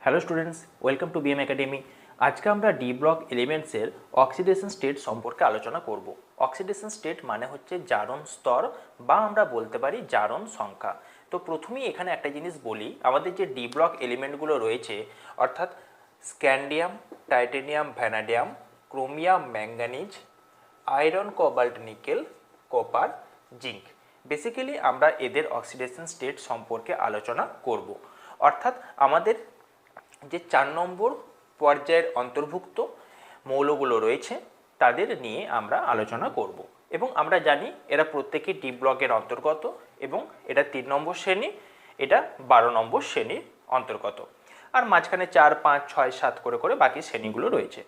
Hello students, welcome to BM academy. আজকে আমরা D block এলিমেন্টসের oxidation state সম্পর্কে আলোচনা করব। অক্সিডেশন স্টেট মানে হচ্ছে জারণ স্তর বা আমরা বলতে পারি জারণ সংখ্যা। তো প্রথমেই এখানে একটা জিনিস বলি, আমাদের যে ডি ব্লক এলিমেন্টগুলো রয়েছে অর্থাৎ scandium, titanium, vanadium, chromium, manganese, iron, cobalt, nickel, copper, zinc. Basically আমরা এদের অক্সিডেশন স্টেট সম্পর্কে আলোচনা করব। অর্থাৎ আমাদের যে 4 নম্বর পর্যায়ের অন্তর্ভুক্ত মৌলগুলো রয়েছে তাদের নিয়ে আমরা আলোচনা করব। এবং আমরা জানি এরা প্রত্যেকেই ডি ব্লকের অন্তর্গত এবং এটা 3 নম্বর শ্রেণী, এটা 12 নম্বর শ্রেণীর অন্তর্গত। আর মাঝখানে 4, 5, 6, 7 করে করে বাকি শ্রেণীগুলো রয়েছে।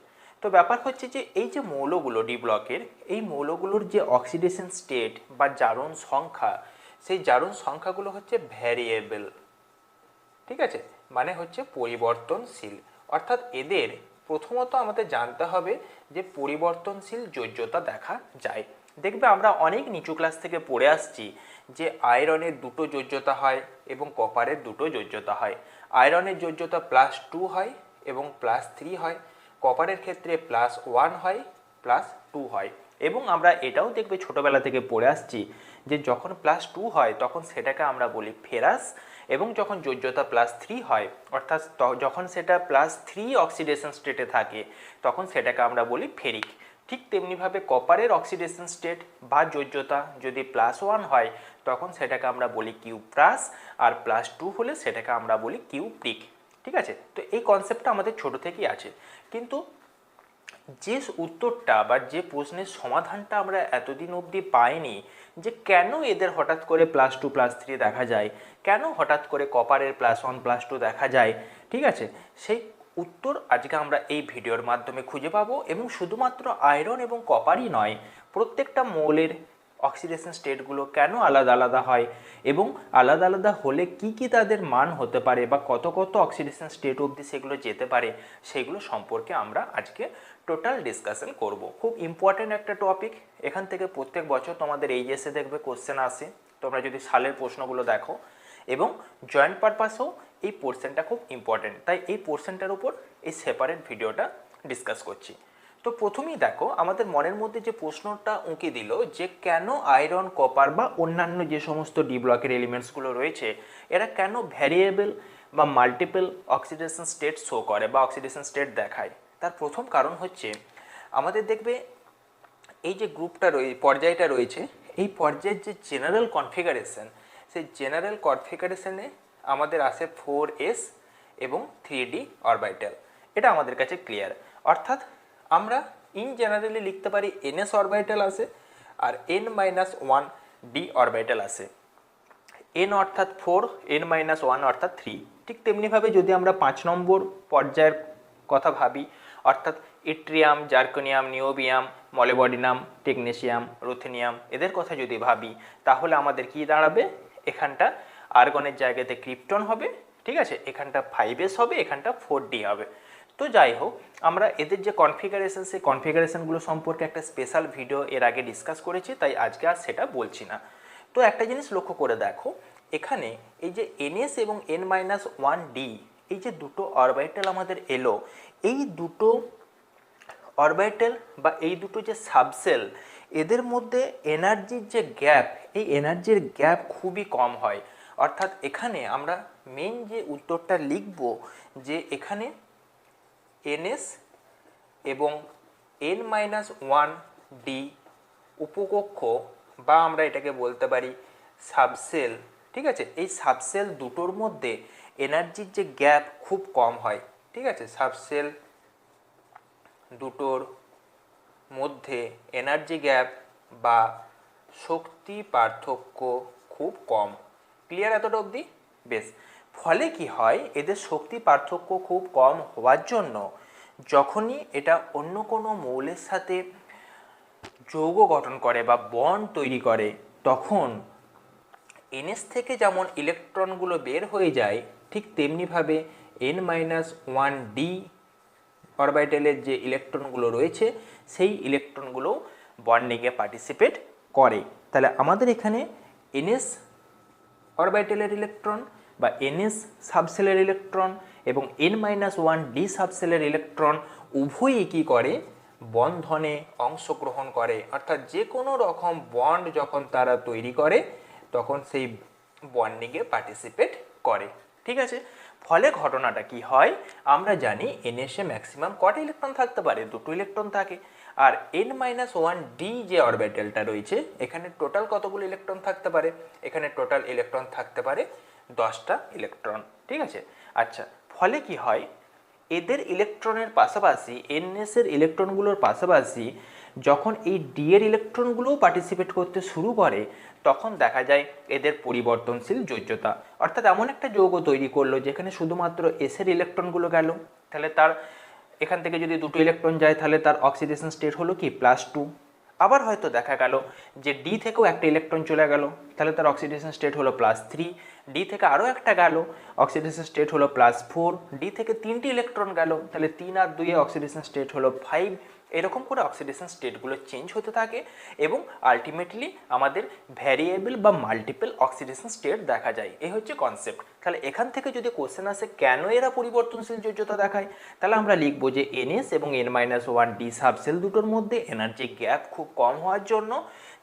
তো ব্যাপার হচ্ছে যে এই যে মৌলগুলো ডি ব্লকের, এই মৌলগুলোর যে অক্সিডেশন স্টেট বা জারণ সংখ্যা, সেই জারণ সংখ্যাগুলো হচ্ছে ভ্যারিয়েবল। ঠিক আছে, মানে হচ্ছে পরিবর্তনশীল। অর্থাৎ এদের প্রথমত আমাদের জানতে হবে যে পরিবর্তনশীল যোজ্যতা দেখা যায়। দেখবে আমরা অনেক নিচু ক্লাস থেকে পড়ে আসছি যে আয়রনের দুটো যোজ্যতা হয় এবং কপারের দুটো যোজ্যতা হয়। আয়রনের যোজ্যতা +2 হয় এবং +3 হয়, কপারের ক্ষেত্রে +1 হয়, +2 হয়। এবং আমরা এটাও দেখবে ছোটোবেলা থেকে পড়ে আসছি যে যখন +2 হয় তখন সেটাকে আমরা বলি ফেরাস, এবং যখন যোজ্যতা +3 হয় অর্থাৎ যখন সেটা +3 অক্সিডেশন স্টেটে থাকে তখন সেটাকে আমরা বলি ফেরিক। ঠিক তেমনিভাবে কপারের অক্সিডেশন স্টেট বা যোজ্যতা যদি +1 হয় তখন সেটাকে আমরা বলি কিউপ্রাস, আর +2 হলে সেটাকে আমরা বলি কিউপ্রিক। ঠিক আছে, তো এই কনসেপ্টটা আমাদের ছোট থেকেই আছে। কিন্তু যে উত্তরটা বা যে প্রশ্নের সমাধানটা আমরা এতদিন অবধি পাইনি যে কেন এদের হঠাৎ করে +2 +3 দেখা যায়, কেন হঠাৎ করে কপারের +1 +2 দেখা যায়, ঠিক আছে, সেই উত্তর আজকে আমরা এই ভিডিওর মাধ্যমে খুঁজে পাবো। এবং শুধুমাত্র আয়রন এবং কপারই নয়, প্রত্যেকটা মৌলের অক্সিডেশন স্টেটগুলো কেন আলাদা আলাদা হয় এবং আলাদা আলাদা হলে কি কি তাদের মান হতে পারে বা কত কত অক্সিডেশন স্টেট অবধি সেগুলো যেতে পারে, সেগুলো সম্পর্কে আমরা আজকে টোটাল ডিসকাশন করব। খুব ইম্পর্টেন্ট একটা টপিক। এখান থেকে প্রত্যেক বছর তোমাদের এইচএসে দেখবে কোশ্চেন আসে, তোমরা যদি সালের প্রশ্নগুলো দেখো, এবং জয়েন্ট পারপাসেও এই পোর্শনটা খুব ইম্পর্টেন্ট। তাই এই পোর্শনটার উপর এই সেপারেট ভিডিওটা ডিসকাস করছি। তো প্রথমেই দেখো আমাদের মনের মধ্যে যে প্রশ্নটা উঁকি দিল যে কেন আয়রন, কপার বা অন্যান্য যে সমস্ত ডি ব্লকের এলিমেন্টসগুলো রয়েছে এরা কেন ভ্যারিয়েবল বা মাল্টিপল অক্সিডেশন স্টেট শো করে বা অক্সিডেশন স্টেট দেখায়। তার প্রথম কারণ হচ্ছে আমাদের দেখবে এই যে গ্রুপটা পর্যায়টা রয়েছে, এই পর্যায়ের যে জেনারেল কনফিগারেশন, সেই জেনারেল কনফিগারেশনে আমাদের আসে 4s এবং 3d অরবিটাল। এটা আমাদের কাছে ক্লিয়ার। অর্থাৎ আমরা ইন জেনারেলি লিখতে পারি ns অরবিটাল আসে আর n-1d অরবিটাল আসে। n অর্থাৎ 4, n-1 অর্থাৎ 3। ঠিক তেমনিভাবে যদি আমরা 5 নম্বর পর্যায়ের কথা ভাবি অর্থাৎ yttrium, zirconium, niobium, molybdenum, technetium, ruthenium, এদের কথা যদি ভাবি তাহলে আমাদের কি দাঁড়াবে, এখানটা আর্গনের জায়গাতে ক্রিপ্টন হবে, ঠিক আছে, এখানটা 5s হবে, এখানটা 4d হবে। তো যাই হোক, আমরা এদের যে কনফিগারেশন, সেই কনফিগারেশনগুলো সম্পর্কে একটা স্পেশাল ভিডিও এর আগে ডিসকাস করেছি, তাই আজকে আর সেটা বলছি না। তো একটা জিনিস লক্ষ্য করে দেখো, এখানে এই যে ns এবং n-1d, এই যে দুটো অরবিটাল আমাদের এলো, এই দুটো অরবিটাল বা এই দুটো যে সাবসেল, এদের মধ্যে এনার্জির যে গ্যাপ, এই এনার্জির গ্যাপ খুবই কম হয়। অর্থাৎ এখানে আমরা মেন যে উত্তরটা লিখব যে এখানে ns এবং n-1d উপকক্ষ বা আমরা এটাকে বলতে পারি সাবসেল, ঠিক আছে, এই সাবসেল দুটোর মধ্যে এনার্জির যে গ্যাপ খুব কম হয়। ঠিক আছে, সাবসেল দুটোর মধ্যে এনার্জি গ্যাপ বা শক্তি পার্থক্য খুব কম। ক্লিয়ার এতটা অবধি? বেশ। ফলে কি হয়, এদের শক্তি পার্থক্য খুব কম হওয়ার জন্য যখনই এটা অন্য কোনো মৌলের সাথে যৌগ গঠন করে বা বন্ড তৈরি করে তখন ns থেকে যেমন ইলেকট্রনগুলো বের হয়ে যায় ঠিক তেমনিভাবে n-1d অরবিটালের যে ইলেকট্রনগুলো রয়েছে সেই ইলেকট্রনগুলো বন্ডিংয়ে পার্টিসিপেট করে। তাহলে আমাদের এখানে ns অরবিটালের ইলেকট্রন বা NS সাবসেলের ইলেকট্রন এবং N-1 ডি সাবসেলের ইলেকট্রন উভয়ই কী করে, বন্ধনে অংশগ্রহণ করে। অর্থাৎ যে কোনো রকম বন্ড যখন তারা তৈরি করে তখন সেই বন্ডিংয়ে পার্টিসিপেট করে। ঠিক আছে, ফলে ঘটনাটা কি হয়, আমরা জানি NS-এ ম্যাক্সিমাম কটা ইলেকট্রন থাকতে পারে, দুটো ইলেকট্রন থাকে। আর N-1 ডি যে অরবিটালটা রয়েছে এখানে টোটাল কতগুলো ইলেকট্রন থাকতে পারে, এখানে টোটাল ইলেকট্রন থাকতে পারে 10টা ইলেকট্রন। ঠিক আছে, আচ্ছা, ফলে কি হয়, এদের ইলেকট্রনের পাশাপাশি NS-এর ইলেকট্রনগুলোর পাশাপাশি যখন এই ডি এর ইলেকট্রনগুলোও পার্টিসিপেট করতে শুরু করে তখন দেখা যায় এদের পরিবর্তনশীল যোজ্যতা। অর্থাৎ এমন একটা যৌগ তৈরি করলো যেখানে শুধুমাত্র এসের ইলেকট্রনগুলো গেল, তাহলে তার এখান থেকে যদি দুটো ইলেকট্রন যায় তাহলে তার অক্সিডেশন স্টেট হলো কি +2। আবার হয়তো দেখা গেল যে ডি থেকেও একটা ইলেকট্রন চলে গেল, তাহলে তার অক্সিডেশন স্টেট হলো +3। ডি থেকে আরও একটা গেল, অক্সিডেশন স্টেট হলো +4। ডি থেকে 3টি ইলেকট্রন গেল, তাহলে 3 আর 2 অক্সিডেশন স্টেট হলো 5। এরকম করে অক্সিডেশন স্টেটগুলো চেঞ্জ হতে থাকে এবং আলটিমেটলি আমাদের ভ্যারিয়েবল বা মাল্টিপল অক্সিডেশন স্টেট দেখা যায়। এই হচ্ছে কনসেপ্ট। তাহলে এখান থেকে যদি কোশ্চেন আসে কেন এরা পরিবর্তনশীল যোজ্যতা দেখায়, তাহলে আমরা লিখব যে NS এবং N-1 ডি সাবসেল দুটোর মধ্যে এনার্জি গ্যাপ খুব কম হওয়ার জন্য,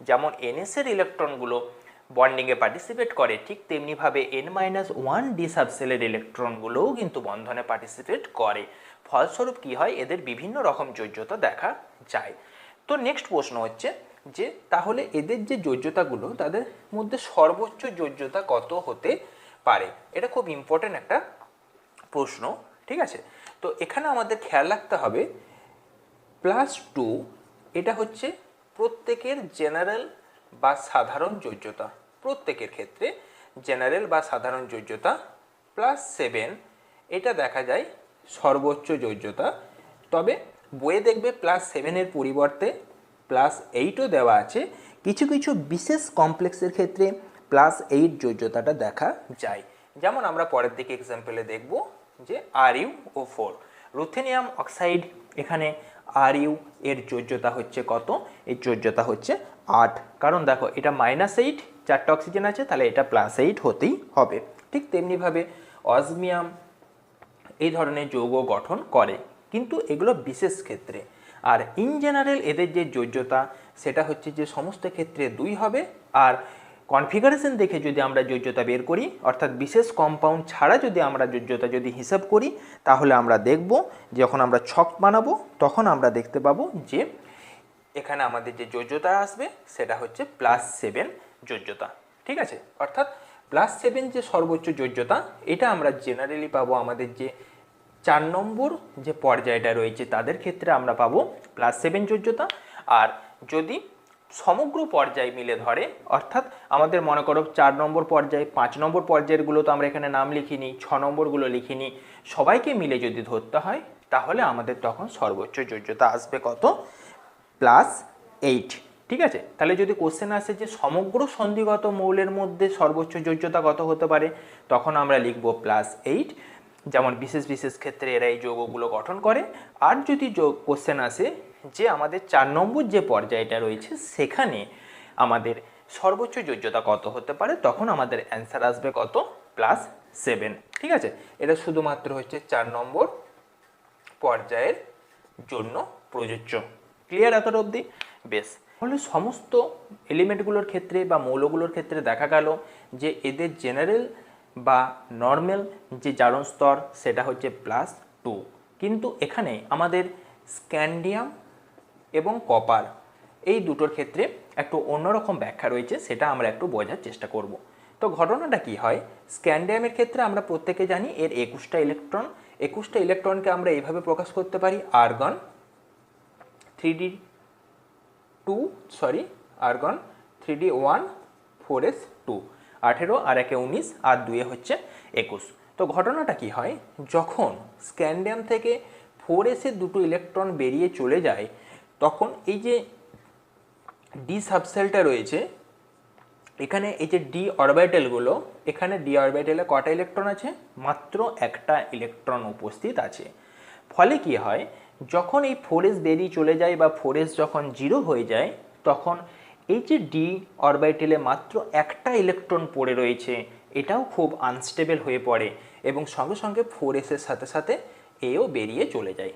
যেমন NS-এর ইলেকট্রনগুলো বন্ডিংয়ে পার্টিসিপেট করে ঠিক তেমনিভাবে N-1 ডি সাবসেলের ইলেকট্রনগুলোও কিন্তু বন্ধনে পার্টিসিপেট করে। ফলস্বরূপ কি হয়, এদের বিভিন্ন রকম যোজ্যতা দেখা যায়। তো নেক্সট প্রশ্ন হচ্ছে যে তাহলে এদের যে যোজ্যতাগুলো তাদের মধ্যে সর্বোচ্চ যোজ্যতা কত হতে পারে, এটা খুব ইম্পর্টেন্ট একটা প্রশ্ন। ঠিক আছে, তো এখানে আমাদের খেয়াল রাখতে হবে +2 এটা হচ্ছে প্রত্যেকের জেনারেল বা সাধারণ যোজ্যতা, প্রত্যেকের ক্ষেত্রে জেনারেল বা সাধারণ যোজ্যতা। +7 এটা দেখা যায় সর্বোচ্চ যোজ্যতা। তবে বইয়ে দেখবে +7-এর পরিবর্তে +8ও দেওয়া আছে। কিছু কিছু বিশেষ কমপ্লেক্সের ক্ষেত্রে +8 যোজ্যতাটা দেখা যায়। যেমন আমরা পরের দিকে এক্সাম্পলে দেখব যে RuO4 রুথেনিয়াম অক্সাইড, এখানে Ru এর যোজ্যতা হচ্ছে কত, এর যোজ্যতা হচ্ছে 8। কারণ দেখো এটা -8, 4টা অক্সিজেন আছে, তাহলে এটা +8 হতেই হবে। ঠিক তেমনিভাবে অসমিয়াম এই ধরনের যৌগ গঠন করে, কিন্তু এগুলো বিশেষ ক্ষেত্রে। আর ইন জেনারেল এদের যে যোজ্যতা সেটা হচ্ছে যে সমস্ত ক্ষেত্রে 2 হবে। আর কনফিগারেশন দেখে যদি আমরা যোজ্যতা বের করি, অর্থাৎ বিশেষ কম্পাউন্ড ছাড়া যদি আমরা যোজ্যতা যদি হিসাব করি, তাহলে আমরা দেখব যখন আমরা ছক বানাবো তখন আমরা দেখতে পাবো যে এখানে আমাদের যে যোজ্যতা আসবে সেটা হচ্ছে +7 যোজ্যতা। ঠিক আছে, অর্থাৎ +7 যে সর্বোচ্চ যোজ্যতা এটা আমরা জেনারেলি পাবো আমাদের যে 4 নম্বর যে পর্যায়টা রয়েছে তাদের ক্ষেত্রে আমরা পাবো +7 যোজ্যতা। আর যদি সমগ্র পর্যায় মিলে ধরে, অর্থাৎ আমাদের মনে করো 4 নম্বর পর্যায়, 5 নম্বর পর্যায়েরগুলো তো আমরা এখানে নাম লিখিনি, 6 নম্বরগুলো লিখিনি, সবাইকে মিলে যদি ধরতে হয় তাহলে আমাদের তখন সর্বোচ্চ যোজ্যতা আসবে কত, +8। ঠিক আছে, তাহলে যদি কোশ্চেন আসে যে সমগ্র সন্ধিগত মৌলের মধ্যে সর্বোচ্চ যোজ্যতা কত হতে পারে, তখন আমরা লিখব +8। যেমন বিশেষ বিশেষ ক্ষেত্রে এরা এই যৌগগুলো গঠন করে। আর যদি কোশ্চেন আসে যে আমাদের 4 নম্বর যে পর্যায়টা রয়েছে সেখানে আমাদের সর্বোচ্চ যোজ্যতা কত হতে পারে, তখন আমাদের অ্যান্সার আসবে কত, +7। ঠিক আছে, এটা শুধুমাত্র হচ্ছে 4 নম্বর পর্যায়ের জন্য প্রযোজ্য। ক্লিয়ার এতটা অবধি? বেশ, তাহলে সমস্ত এলিমেন্টগুলোর ক্ষেত্রে বা মৌলগুলোর ক্ষেত্রে দেখা গেল যে এদের জেনারেল বা নর্মাল যে জারণ স্তর সেটা হচ্ছে +2, কিন্তু এখানে আমাদের স্ক্যান্ডিয়াম এবং কপার এই দুটোর ক্ষেত্রে একটু অন্যরকম ব্যাখ্যা রয়েছে, সেটা আমরা একটু বোঝার চেষ্টা করব। তো ঘটনাটা কি হয়, স্ক্যান্ডিয়ামের ক্ষেত্রে আমরা প্রত্যেকে জানি এর 21টা ইলেকট্রন। 21টা ইলেকট্রনকে আমরা এইভাবে প্রকাশ করতে পারি আর্গন 3d1 4s2, 18 আর 1 19 আর 2 হচ্ছে 21। তো ঘটনাটা কি হয়, যখন স্ক্যান্ডিয়াম থেকে 4s-এর দুটো ইলেকট্রন বেরিয়ে চলে যায় তখন এই যে ডি সাবসেলটা রয়েছে এখানে, এই যে ডি অরবিটালগুলো, এখানে ডি অরবিটালে কটা ইলেকট্রন আছে, মাত্র একটা ইলেকট্রন উপস্থিত আছে। ফলে কি হয়, যখন এই 4s বেরিয়ে চলে যায় বা 4s যখন 0 হয়ে যায় তখন এই যে ডি অরবিটালে মাত্র একটা ইলেকট্রন পড়ে রয়েছে এটাও খুব আনস্টেবল হয়ে পড়ে এবং সঙ্গে সঙ্গে 4s-এর সাথে সাথে এও বেরিয়ে চলে যায়।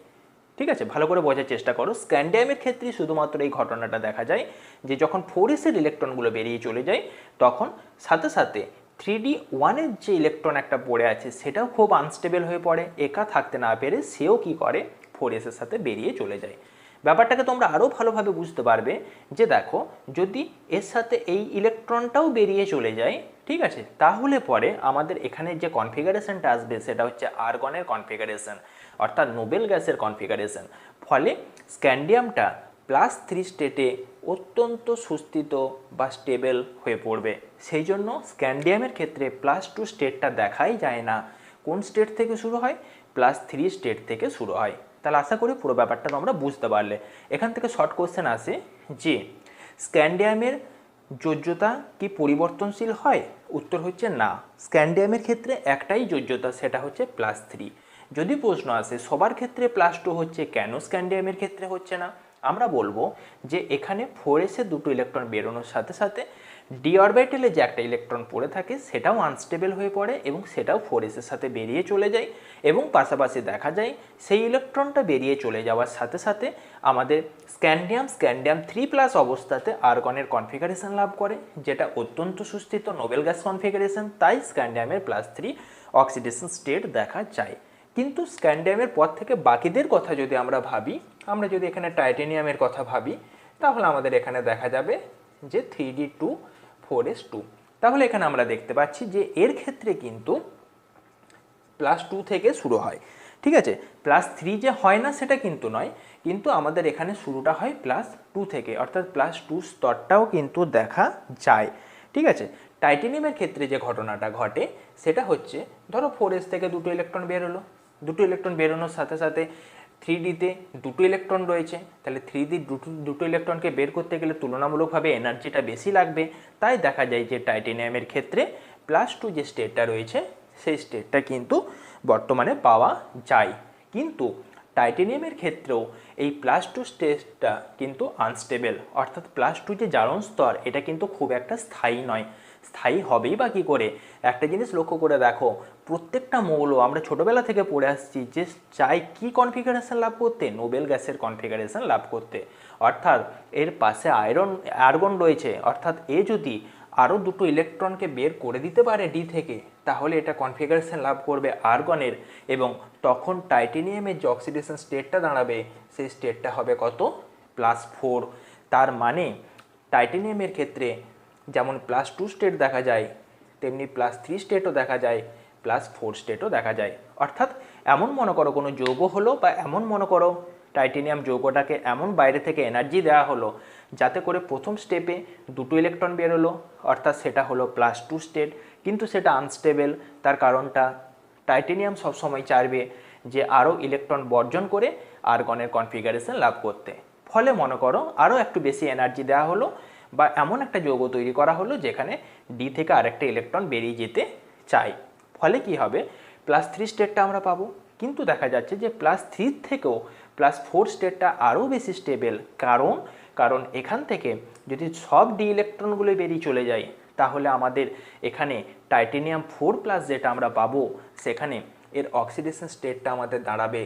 ঠিক আছে, ভালো করে বোঝার চেষ্টা করো। স্ক্যান্ডিয়ামের ক্ষেত্রে শুধুমাত্র এই ঘটনাটা দেখা যায় যে যখন 4s-এর ইলেকট্রনগুলো বেরিয়ে চলে যায় তখন সাথে সাথে 3d1-এর যে ইলেকট্রন একটা পড়ে আছে সেটাও খুব আনস্টেবল হয়ে পড়ে, একা থাকতে না পেরে সেও কি করে 4s-এর সাথে বেরিয়ে চলে যায়। ব্যাপারটাকে তোমরা আরও ভালোভাবে বুঝতে পারবে যে দেখো, যদি এর সাথে এই ইলেকট্রনটাও বেরিয়ে চলে যায়, ঠিক আছে, তাহলে পরে আমাদের এখানে যে কনফিগারেশনটা আসবে সেটা হচ্ছে আর্গনের কনফিগারেশন, অর্থাৎ নোবেল গ্যাসের কনফিগারেশন। ফলে স্ক্যান্ডিয়ামটা +3 স্টেটে অত্যন্ত সুস্থিত বা স্টেবল হয়ে পড়বে। সেই জন্য স্ক্যান্ডিয়ামের ক্ষেত্রে +2 স্টেটটা দেখাই যায় না। কোন স্টেট থেকে শুরু হয়? +3 স্টেট থেকে শুরু হয়। তাহলে আশা করি পুরো ব্যাপারটা তোমরা বুঝতে পারলে। এখান থেকে শর্ট কোশ্চেন আসে যে স্ক্যান্ডিয়ামের যোজ্যতা কি পরিবর্তনশীল হয়? উত্তর হচ্ছে না। স্ক্যান্ডিয়ামের ক্ষেত্রে একটাই যোজ্যতা, সেটা হচ্ছে +3। যদি প্রশ্ন আসে সবার ক্ষেত্রে +2 হচ্ছে, কেন স্ক্যান্ডিয়ামের ক্ষেত্রে হচ্ছে না? আমরা বলবো যে এখানে 4s-এ দুটো ইলেকট্রন বেরোনোর সাথে সাথে ডি অরবিটালে যে একটা ইলেকট্রন পড়ে থাকে সেটাও আনস্টেবল হয়ে পড়ে এবং সেটাও 4s-এর সাথে বেরিয়ে চলে যায়। এবং পাশাপাশি দেখা যায় সেই ইলেকট্রনটা বেরিয়ে চলে যাওয়ার সাথে সাথে আমাদের স্ক্যান্ডিয়াম 3+ অবস্থাতে আর্গনের কনফিগারেশন লাভ করে, যেটা অত্যন্ত সুস্থিত নোবেল গ্যাস কনফিগারেশন। তাই স্ক্যান্ডিয়ামের +3 অক্সিডেশন স্টেট দেখা যায়। কিন্তু স্ক্যান্ডিয়ামের পর থেকে বাকিদের কথা যদি আমরা ভাবি, আমরা যদি এখানে টাইটেনিয়ামের কথা ভাবি, তাহলে আমাদের এখানে দেখা যাবে যে 3d2 4s2। তাহলে এখানে আমরা দেখতে পাচ্ছি যে এর ক্ষেত্রে কিন্তু +2 থেকে শুরু হয়। ঠিক আছে, +3 যে হয় না সেটা কিন্তু নয়, কিন্তু আমাদের এখানে শুরুটা হয় +2 থেকে, অর্থাৎ +2 স্তরটাও কিন্তু দেখা যায়। ঠিক আছে, টাইটেনিয়ামের ক্ষেত্রে যে ঘটনাটা ঘটে সেটা হচ্ছে, ধরো 4s থেকে দুটো ইলেকট্রন বেরোলো, দুটো ইলেকট্রন বেরোনোর সাথে সাথে 3d-তে দুটো ইলেকট্রন রয়েছে, তাহলে 3d দুটো ইলেকট্রনকে বের করতে গেলে তুলনামূলকভাবে এনার্জিটা বেশি লাগবে। তাই দেখা যায় যে টাইটেনিয়ামের ক্ষেত্রে +2 যে স্টেটটা রয়েছে সেই স্টেটটা কিন্তু বর্তমানে পাওয়া যায়। কিন্তু টাইটেনিয়ামের ক্ষেত্রেও এই +2 স্টেটটা কিন্তু আনস্টেবল, অর্থাৎ +2 যে জারণ স্তর এটা কিন্তু খুব একটা স্থায়ী নয়। স্থায়ী হবেই বা কী করে? একটা জিনিস লক্ষ্য করে দেখো, প্রত্যেকটা মৌল আমরা ছোটোবেলা থেকে পড়ে আসছি যে চাই কি কনফিগারেশন লাভ করতে? নোবেল গ্যাসের কনফিগারেশন লাভ করতে। অর্থাৎ এর পাশে আর্গন রয়েছে, অর্থাৎ এ যদি আরও দুটো ইলেকট্রনকে বের করে দিতে পারে ডি থেকে, তাহলে এটা কনফিগারেশন লাভ করবে আর্গনের, এবং তখন টাইটেনিয়ামের যে অক্সিডেশন স্টেটটা দাঁড়াবে সেই স্টেটটা হবে কত? +4। তার মানে টাইটেনিয়ামের ক্ষেত্রে যেমন +2 স্টেট দেখা যায়, তেমনি +3 স্টেটও দেখা যায়, +4 স্টেটও দেখা যায়। অর্থাৎ এমন মনে করো কোনো যৌগ হলো, বা এমন মনে করো টাইটেনিয়াম যৌগটাকে এমন বাইরে থেকে এনার্জি দেওয়া হলো যাতে করে প্রথম স্টেপে দুটো ইলেকট্রন বেরোলো, অর্থাৎ সেটা হলো +2 স্টেট, কিন্তু সেটা আনস্টেবল। তার কারণটা টাইটেনিয়াম সবসময় চাইবে যে আরও ইলেকট্রন বর্জন করে আর্গনের কনফিগারেশন লাভ করতে। ফলে মনে করো আরও একটু বেশি এনার্জি দেওয়া হলো, বা এমন একটা যৌগ তৈরি করা হলো যেখানে ডি থেকে আরেকটা ইলেকট্রন বেরিয়ে যেতে চাই। ফলে কি হবে? +3 স্টেটটা আমরা পাবো। কিন্তু দেখা যাচ্ছে যে +3 থেকেও +4 স্টেটটা আরও বেশি স্টেবল। কারণ এখান থেকে যদি সব ডি ইলেকট্রনগুলো বেরিয়ে চলে যায়, তাহলে আমাদের এখানে টাইটেনিয়াম 4+ যেটা আমরা পাবো, সেখানে এর অক্সিডেশন স্টেটটা আমাদের দাঁড়াবে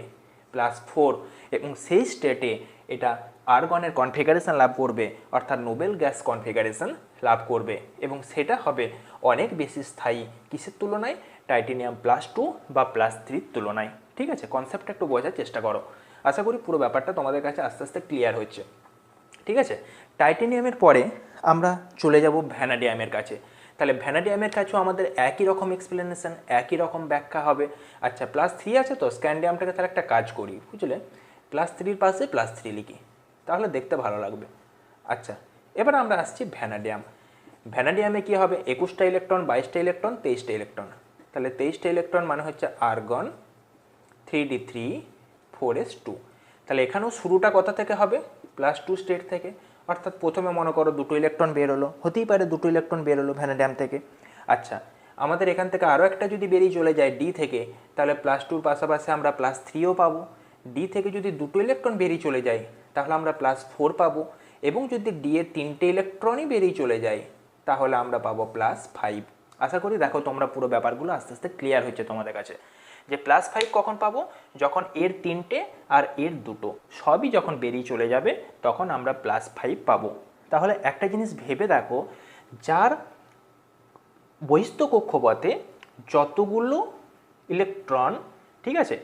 +4, এবং সেই স্টেটে এটা আর্গনের কনফিগারেশন লাভ করবে, অর্থাৎ নোবেল গ্যাস কনফিগারেশন লাভ করবে, এবং সেটা হবে অনেক বেশি স্থায়ী। কিসের তুলনায়? টাইটেনিয়াম +2 বা +3 তুলনায়। ঠিক আছে, কনসেপ্টটা একটু বোঝার চেষ্টা করো। আশা করি পুরো ব্যাপারটা তোমাদের কাছে আস্তে আস্তে ক্লিয়ার হচ্ছে। ঠিক আছে, টাইটেনিয়ামের পরে আমরা চলে যাব ভ্যানাডিয়ামের কাছে। তাহলে ভ্যানাডিয়ামের কাছেও আমাদের একই রকম এক্সপ্লেনেশন, একই রকম ব্যাখ্যা হবে। আচ্ছা, +3 আছে তো, স্ক্যান্ডিয়ামটাকে তাহলে একটা কাজ করি, বুঝলে, +3-র পাশে +3 লিখি, তাহলে দেখতে ভালো লাগবে। আচ্ছা, এবার আমরা আসছি ভ্যানাডিয়াম। ভ্যানাডিয়ামে কী হবে? 21টা ইলেকট্রন, 22টা ইলেকট্রন, 23টা ইলেকট্রন। তাহলে 23টা ইলেকট্রন মানে হচ্ছে আর্গন, 3d3 4s2। তাহলে এখানেও শুরুটা কোথা থেকে হবে? +2 স্টেট থেকে। অর্থাৎ প্রথমে মনে করো দুটো ইলেকট্রন বেরোলো, হতেই পারে দুটো ইলেকট্রন বেরোলো ভ্যানাডিয়াম থেকে। আচ্ছা, আমাদের এখান থেকে আরও একটা যদি বেরিয়ে চলে যায় ডি থেকে, তাহলে +2-র পাশাপাশি আমরা +3ও পাবো। ডি থেকে যদি দুটো ইলেকট্রন বেরিয়ে চলে যায়, তাহলে আমরা +4 পাবো, এবং যদি ডি এর 3টে ইলেকট্রনই বেরিয়ে চলে যায়, তাহলে আমরা পাবো +5। আশা করি দেখো তোমরা পুরো ব্যাপারগুলো আস্তে আস্তে ক্লিয়ার হচ্ছে তোমাদের কাছে। যে +5 কখন পাবো, যখন এর 3টে আর এর 2টো সবই যখন বেরিয়ে চলে যাবে তখন আমরা +5 পাবো। তাহলে একটা জিনিস ভেবে দেখো, যার বহিস্থ কক্ষপথে যতগুলো ইলেকট্রন, ঠিক আছে,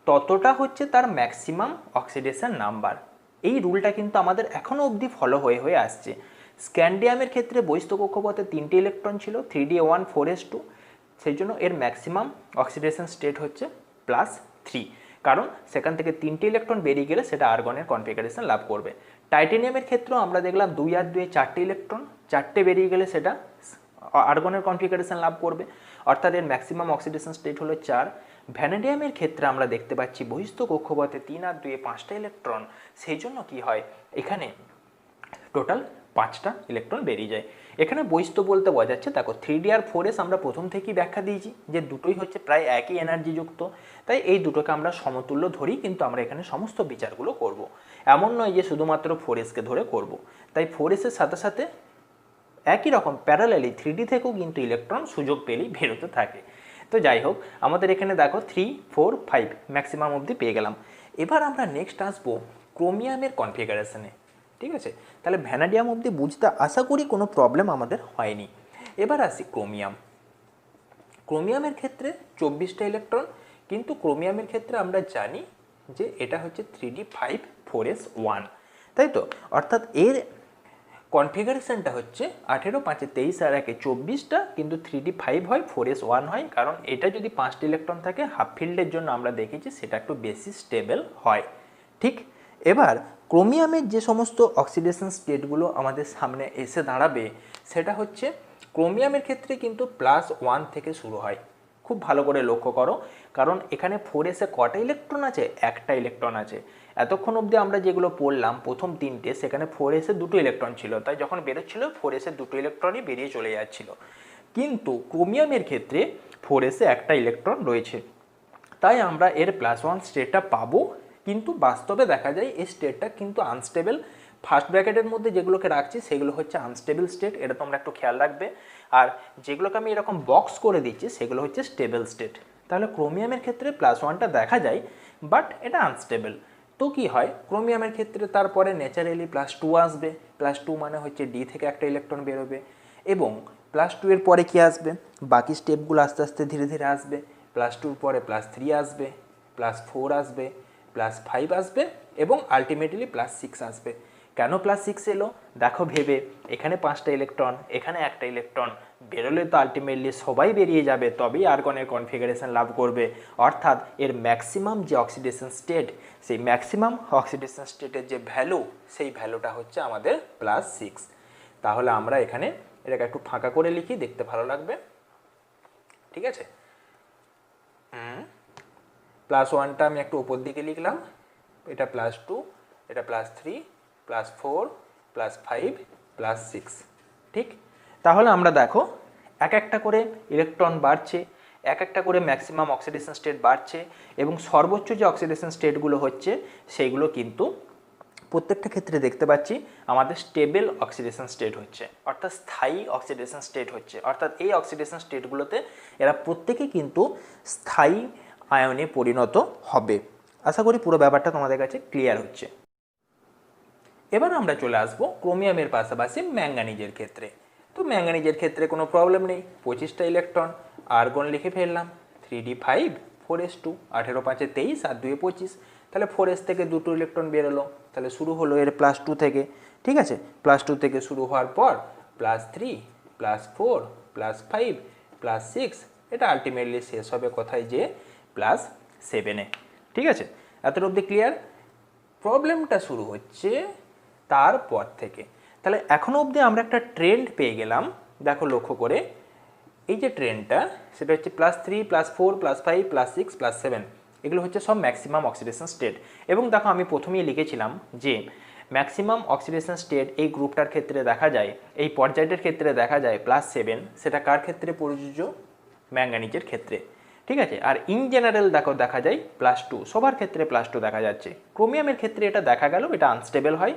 ততটা হচ্ছে তার ম্যাক্সিমাম অক্সিডেশন নাম্বার। এই রুলটা কিন্তু আমাদের এখনও অবধি ফলো হয়ে হয়ে আসছে। স্ক্যান্ডিয়ামের ক্ষেত্রে বহিস্থ কক্ষপথে 3টে ইলেকট্রন ছিল, 3d1 4s2, সেই জন্য এর ম্যাক্সিমাম অক্সিডেশন স্টেট হচ্ছে +3, কারণ সেখান থেকে 3টে ইলেকট্রন বেরিয়ে গেলে সেটা আর্গনের কনফিগারেশন লাভ করবে। টাইটেনিয়ামের ক্ষেত্রেও আমরা দেখলাম 2 আর 2 4টে ইলেকট্রন, 4টে বেরিয়ে গেলে সেটা আর্গনের কনফিগারেশন লাভ করবে, অর্থাৎ এর ম্যাক্সিমাম অক্সিডেশন স্টেট হলো 4। ভ্যানাডিয়ামের ক্ষেত্রে আমরা দেখতে পাচ্ছি বহিস্থ কক্ষপথে 3 আর 2 5টা ইলেকট্রন, সেই জন্য কি হয় এখানে টোটাল 5টা ইলেকট্রন বেরিয়ে যায়। এখানে বহিস্থ বলতে বোঝাচ্ছে দেখো 3d আর 4s আমরা প্রথম থেকেই ব্যাখ্যা দিয়েছি যে দুটোই হচ্ছে প্রায় একই এনার্জি যুক্ত, তাই এই দুটোকে আমরা সমতুল্য ধরি, কিন্তু আমরা এখানে সমস্ত বিচারগুলো করব। এমন নয় যে শুধুমাত্র 4sকে ধরে করব। তাই 4s-এর সাথে সাথে একই রকম প্যারালালি 3d থেকেও কিন্তু ইলেকট্রন সুযোগ পেলেই বেরোতে থাকে। তো যাই হোক, আমাদের এখানে দেখো 3, 4, 5 ম্যাক্সিমাম অবধি পেয়ে গেলাম। এবার আমরা নেক্সট আসবো ক্রোমিয়ামের কনফিগারেশনে, ঠিক আছে। তাহলে ভ্যানাডিয়াম অবধি বুঝতে আশা করি কোনো প্রবলেম আমাদের হয়নি। এবার আসি ক্রোমিয়াম। ক্রোমিয়ামের ক্ষেত্রে 24টা ইলেকট্রন, কিন্তু ক্রোমিয়ামের ক্ষেত্রে আমরা জানি যে এটা হচ্ছে 3d5 4s1, তাই তো। অর্থাৎ এর কনফিগারেশনটা হচ্ছে 18, 5, 23 আর 1 24টা, কিন্তু 3d5 হয় 4s1 হয়, কারণ এটা যদি 5টা ইলেকট্রন থাকে হাফ ফিল্ডের জন্য আমরা দেখেছি সেটা একটু বেশি স্টেবল হয়, ঠিক। এবার ক্রোমিয়ামের যে সমস্ত অক্সিডেশন স্টেটগুলো আমাদের সামনে এসে দাঁড়াবে সেটা হচ্ছে ক্রোমিয়ামের ক্ষেত্রে কিন্তু +1 থেকে শুরু হয়। খুব ভালো করে লক্ষ্য করো, কারণ এখানে 4s-এ কটা ইলেকট্রন আছে, একটা ইলেকট্রন আছে। এতক্ষণ অবধি আমরা যেগুলো পড়লাম প্রথম 3টে, সেখানে 4s-এ 2টো ইলেকট্রন ছিল, তাই যখন বেরোচ্ছিল 4s-এ 2টো ইলেকট্রনই বেরিয়ে চলে যাচ্ছিল। কিন্তু ক্রোমিয়ামের ক্ষেত্রে 4s-এ একটা ইলেকট্রন রয়েছে, তাই আমরা এর +1 স্টেটটা পাবো, কিন্তু বাস্তবে দেখা যায় এই স্টেটটা কিন্তু আনস্টেবল। ফার্স্ট ব্র্যাকেটের মধ্যে যেগুলোকে রাখছি সেগুলো হচ্ছে আনস্টেবল স্টেট, এটা তোমরা একটু খেয়াল রাখবে। আর যেগুলোকে আমি এরকম বক্স করে দিচ্ছি সেগুলো হচ্ছে স্টেবল স্টেট। তাহলে ক্রোমিয়ামের ক্ষেত্রে +1টা দেখা যায়, বাট এটা আনস্টেবল। তো কি হয় ক্রোমিয়ামের ক্ষেত্রে, তারপরে ন্যাচারালি +2 আসবে। +2 মানে হচ্ছে ডি থেকে একটা ইলেকট্রন বেরোবে, এবং +2 এর পরে কি আসবে, বাকি স্টেপগুলো আস্তে আস্তে ধীরে ধীরে আসবে। +2 পরে +3 আসবে, +4 আসবে, +5 আসবে, এবং আলটিমেটলি +6 আসবে। কেন +6 এলো দেখো ভেবে, এখানে 5টা ইলেকট্রন, এখানে একটা ইলেকট্রন, বেরোলে তো আলটিমেটলি সবাই বেরিয়ে যাবে, তবেই আর্গনের কনফিগারেশন লাভ করবে। অর্থাৎ এর ম্যাক্সিমাম যে অক্সিডেশন স্টেট, সেই ম্যাক্সিমাম অক্সিডেশন স্টেটের যে ভ্যালু, সেই ভ্যালুটা হচ্ছে আমাদের +6। তাহলে আমরা এখানে এটাকে একটু ফাঁকা করে লিখি, দেখতে ভালো লাগবে, ঠিক আছে। +1টা আমি একটু উপর দিকে লিখলাম, এটা +2, এটা +3, +4, +5, +6, ঠিক। তাহলে আমরা দেখো এক একটা করে ইলেকট্রন বাড়ছে, এক একটা করে ম্যাক্সিমাম অক্সিডেশন স্টেট বাড়ছে, এবং সর্বোচ্চ যে অক্সিডেশন স্টেটগুলো হচ্ছে সেইগুলো কিন্তু প্রত্যেকটা ক্ষেত্রে দেখতে পাচ্ছি আমাদের স্টেবল অক্সিডেশন স্টেট হচ্ছে, অর্থাৎ স্থায়ী অক্সিডেশন স্টেট হচ্ছে। অর্থাৎ এই অক্সিডেশন স্টেটগুলোতে এরা প্রত্যেকেই কিন্তু স্থায়ী আয়নে পরিণত হবে। আশা করি পুরো ব্যাপারটা তোমাদের কাছে ক্লিয়ার হচ্ছে। এবার আমরা চলে আসবো ক্রোমিয়ামের পাশাপাশি ম্যাঙ্গানিজের ক্ষেত্রে। তো ম্যাঙ্গানিজের ক্ষেত্রে কোনো প্রবলেম নেই, 25টা ইলেকট্রন, আর্গন লিখে ফেললাম 3d5 4s2, 18, 5, 23 আর 2, 25। তাহলে 4s থেকে 2টো ইলেকট্রন বেরোলো, তাহলে শুরু হলো এর +2 থেকে, ঠিক আছে। +2 থেকে শুরু হওয়ার পর +3, +4, +5, +6, এটা আলটিমেটলি শেষ হবে কোথায়, যে +7-এ, ঠিক আছে। এতটা অবধি ক্লিয়ার। প্রবলেমটা শুরু হচ্ছে তারপর থেকে। তাহলে এখনও অবধি আমরা একটা ট্রেন্ড পেয়ে গেলাম, দেখো লক্ষ্য করে, এই যে ট্রেন্ডটা সেটা হচ্ছে +3, +4, +5, +6, +7, এগুলো হচ্ছে সব ম্যাক্সিমাম অক্সিডেশন স্টেট। এবং দেখো আমি প্রথমেই লিখেছিলাম যে ম্যাক্সিমাম অক্সিডেশন স্টেট এই গ্রুপটার ক্ষেত্রে দেখা যায়, এই পর্যায়টার ক্ষেত্রে দেখা যায় +7, সেটা কার ক্ষেত্রে প্রযোজ্য, ম্যাঙ্গানিজের ক্ষেত্রে, ঠিক আছে। আর ইন জেনারেল দেখো দেখা যায় +2, সবার ক্ষেত্রে +2 দেখা যাচ্ছে। ক্রোমিয়ামের ক্ষেত্রে এটা দেখা গেল এটা আনস্টেবল হয়,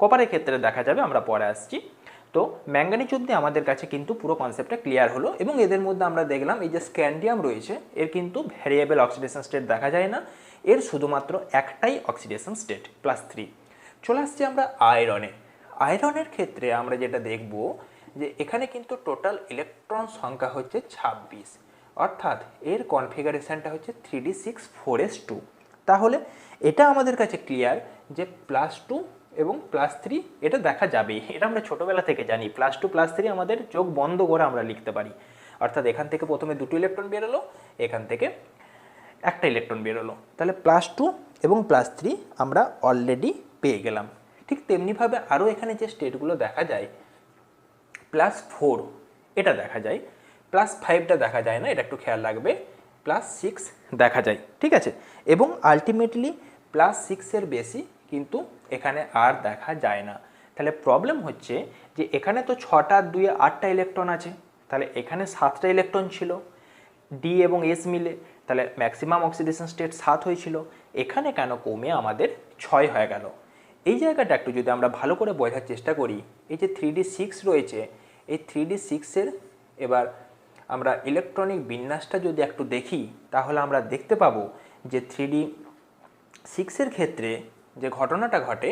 কপারের ক্ষেত্রে দেখা যাবে, আমরা পরে আসছি। তো তো ম্যাঙ্গানিজ অবধি আমাদের কাছে কিন্তু পুরো কনসেপ্টটা ক্লিয়ার হলো এবং এদের মধ্যে আমরা দেখলাম এই যে স্ক্যান্ডিয়াম রয়েছে এর কিন্তু ভ্যারিয়েবল অক্সিডেশন স্টেট দেখা যায় না, এর শুধুমাত্র একটাই অক্সিডেশন স্টেট +3। চলে আসছি আমরা আয়রনে। আয়রনের ক্ষেত্রে আমরা যেটা দেখব যে এখানে কিন্তু টোটাল ইলেকট্রন সংখ্যা হচ্ছে 26, অর্থাৎ এর কনফিগারেশনটা হচ্ছে 3d6 4s2। তাহলে এটা আমাদের কাছে ক্লিয়ার যে +2 এবং +3 এটা দেখা যাবেই, এটা আমরা ছোটোবেলা থেকে জানি। +2 +3 আমাদের চোখ বন্ধ করে আমরা লিখতে পারি, অর্থাৎ এখান থেকে প্রথমে দুটো ইলেকট্রন বেরোলো, এখান থেকে একটা ইলেকট্রন বেরোলো, তাহলে +2 এবং +3 আমরা অলরেডি পেয়ে গেলাম। ঠিক তেমনিভাবে আরও এখানে যে স্টেটগুলো দেখা যায় +4 এটা দেখা যায়, +5টা দেখা যায় না, এটা একটু খেয়াল রাখবে, +6 দেখা যায়, ঠিক আছে। এবং আলটিমেটলি +6-এর বেশি কিন্তু এখানে আর দেখা যায় না। তাহলে প্রবলেম হচ্ছে যে এখানে তো 6টা আর 2-এ 8টা ইলেকট্রন আছে, তাহলে এখানে 7টা ইলেকট্রন ছিল ডি এবং এস মিলে, তাহলে ম্যাক্সিমাম অক্সিডেশন স্টেট 7 হয়েছিল, এখানে কেন কমে আমাদের 6 হয়ে গেল? এই জায়গাটা একটু যদি আমরা ভালো করে বোঝার চেষ্টা করি, এই যে 3d6 রয়েছে, এই 3d6-এর এবার আমরা ইলেকট্রনিক বিন্যাসটা যদি একটু দেখি তাহলে আমরা দেখতে পাবো যে 3d6-এর ক্ষেত্রে যে ঘটনাটা ঘটে,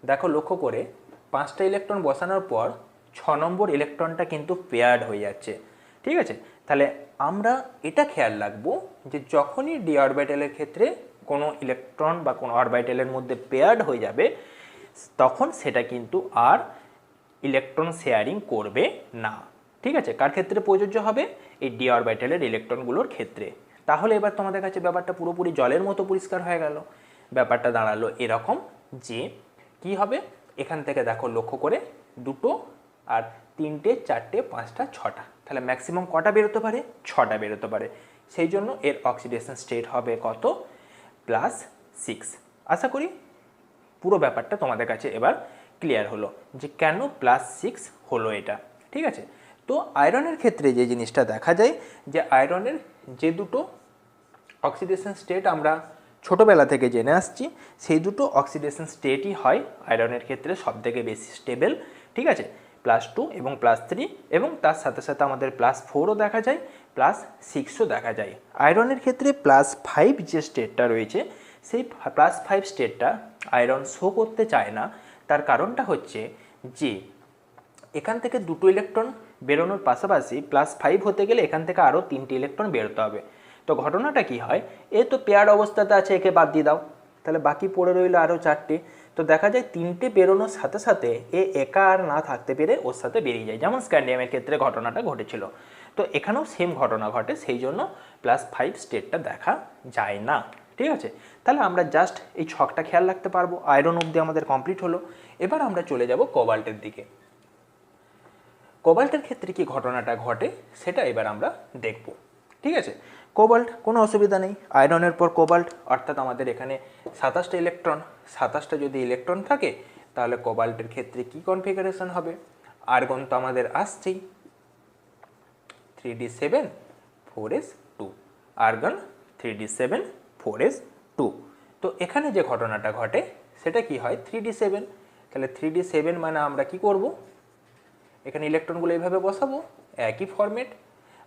দেখো লক্ষ্য করে 5টা ইলেকট্রন বসানোর পর 6 নম্বর ইলেকট্রনটা কিন্তু পেয়ার্ড হয়ে যাচ্ছে, ঠিক আছে। তাহলে আমরা এটা খেয়াল রাখবো যে যখনই ডি অরবিটালের ক্ষেত্রে কোনো ইলেকট্রন বা কোনো অরবিটালের মধ্যে পেয়ার্ড হয়ে যাবে তখন সেটা কিন্তু আর ইলেকট্রন শেয়ারিং করবে না, ঠিক আছে। কার ক্ষেত্রে প্রযোজ্য হবে? এই ডি অরবিটালের ইলেকট্রনগুলোর ক্ষেত্রে। তাহলে এবার তোমাদের কাছে ব্যাপারটা পুরোপুরি জলের মতো পরিষ্কার হয়ে গেল। ব্যাপারটা দাঁড়ালো এরকম যে কি হবে, এখান থেকে দেখো লক্ষ্য করে 2টো আর 3টে 4টে 5টা 6টা, তাহলে ম্যাক্সিমাম কটা বেরোতে পারে? 6টা বেরোতে পারে। সেই জন্য এর অক্সিডেশন স্টেট হবে কত? +6। আশা করি পুরো ব্যাপারটা তোমাদের কাছে এবার ক্লিয়ার হলো যে কেন +6 হলো এটা, ঠিক আছে। তো আয়রনের ক্ষেত্রে যে জিনিসটা দেখা যায় যে আয়রনের যে দুটো অক্সিডেশন স্টেট আমরা ছোটোবেলা থেকে জেনে আসছি, সেই দুটো অক্সিডেশন স্টেটই হয় আয়রনের ক্ষেত্রে সবথেকে বেশি স্টেবল, ঠিক আছে। +2 এবং +3 এবং তার সাথে সাথে আমাদের +4ও দেখা যায়, +6ও দেখা যায়। আয়রনের ক্ষেত্রে +5 যে স্টেটটা রয়েছে সেই +5 স্টেটটা আয়রন শো করতে চায় না। তার কারণটা হচ্ছে যে এখান থেকে দুটো ইলেকট্রন বেরোনোর পাশাপাশি +5 হতে গেলে এখান থেকে আরও 3টে ইলেকট্রন বেরোতে হবে। তো ঘটনাটা কি হয়, এ তো পেয়ার অবস্থাতে আছে, একে বাদ দিয়ে দাও, তাহলে বাকি পড়ে রইল আরও 4টে। তো দেখা যায় 3টে বেরোনোর সাথে সাথে এ একা আর না থাকতে পেরে ওর সাথে বেরিয়ে যায়, যেমন স্ক্যান্ডিয়ামের ক্ষেত্রে ঘটনাটা ঘটেছিল। তো এখানেও সেম ঘটনা ঘটে, সেই জন্য +5 স্টেটটা দেখা যায় না, ঠিক আছে। তাহলে আমরা জাস্ট এই ছকটা খেয়াল রাখতে পারবো। আয়রন অবধি আমাদের কমপ্লিট হলো। এবার আমরা চলে যাব কোবাল্টের দিকে। কোবাল্টের ক্ষেত্রে কি ঘটনাটা ঘটে সেটা এবার আমরা দেখব, ঠিক আছে। কোবাল্ট কোনো অসুবিধা নেই, আয়রনের পর কোবাল্ট, অর্থাৎ আমাদের এখানে 27টা ইলেকট্রন, 27টা যদি ইলেকট্রন থাকে তাহলে কোবাল্টের ক্ষেত্রে কি কনফিগারেশন হবে? আর্গন তো আমাদের আসছেই, 3d7 4s2, argon 3d7 4s2। তো এখানে যে ঘটনাটা ঘটে সেটা কি হয়? 3d7, তাহলে 3d7 মানে আমরা কি করব, এখানে ইলেকট্রনগুলো এইভাবে বসাবো একই ফরম্যাট।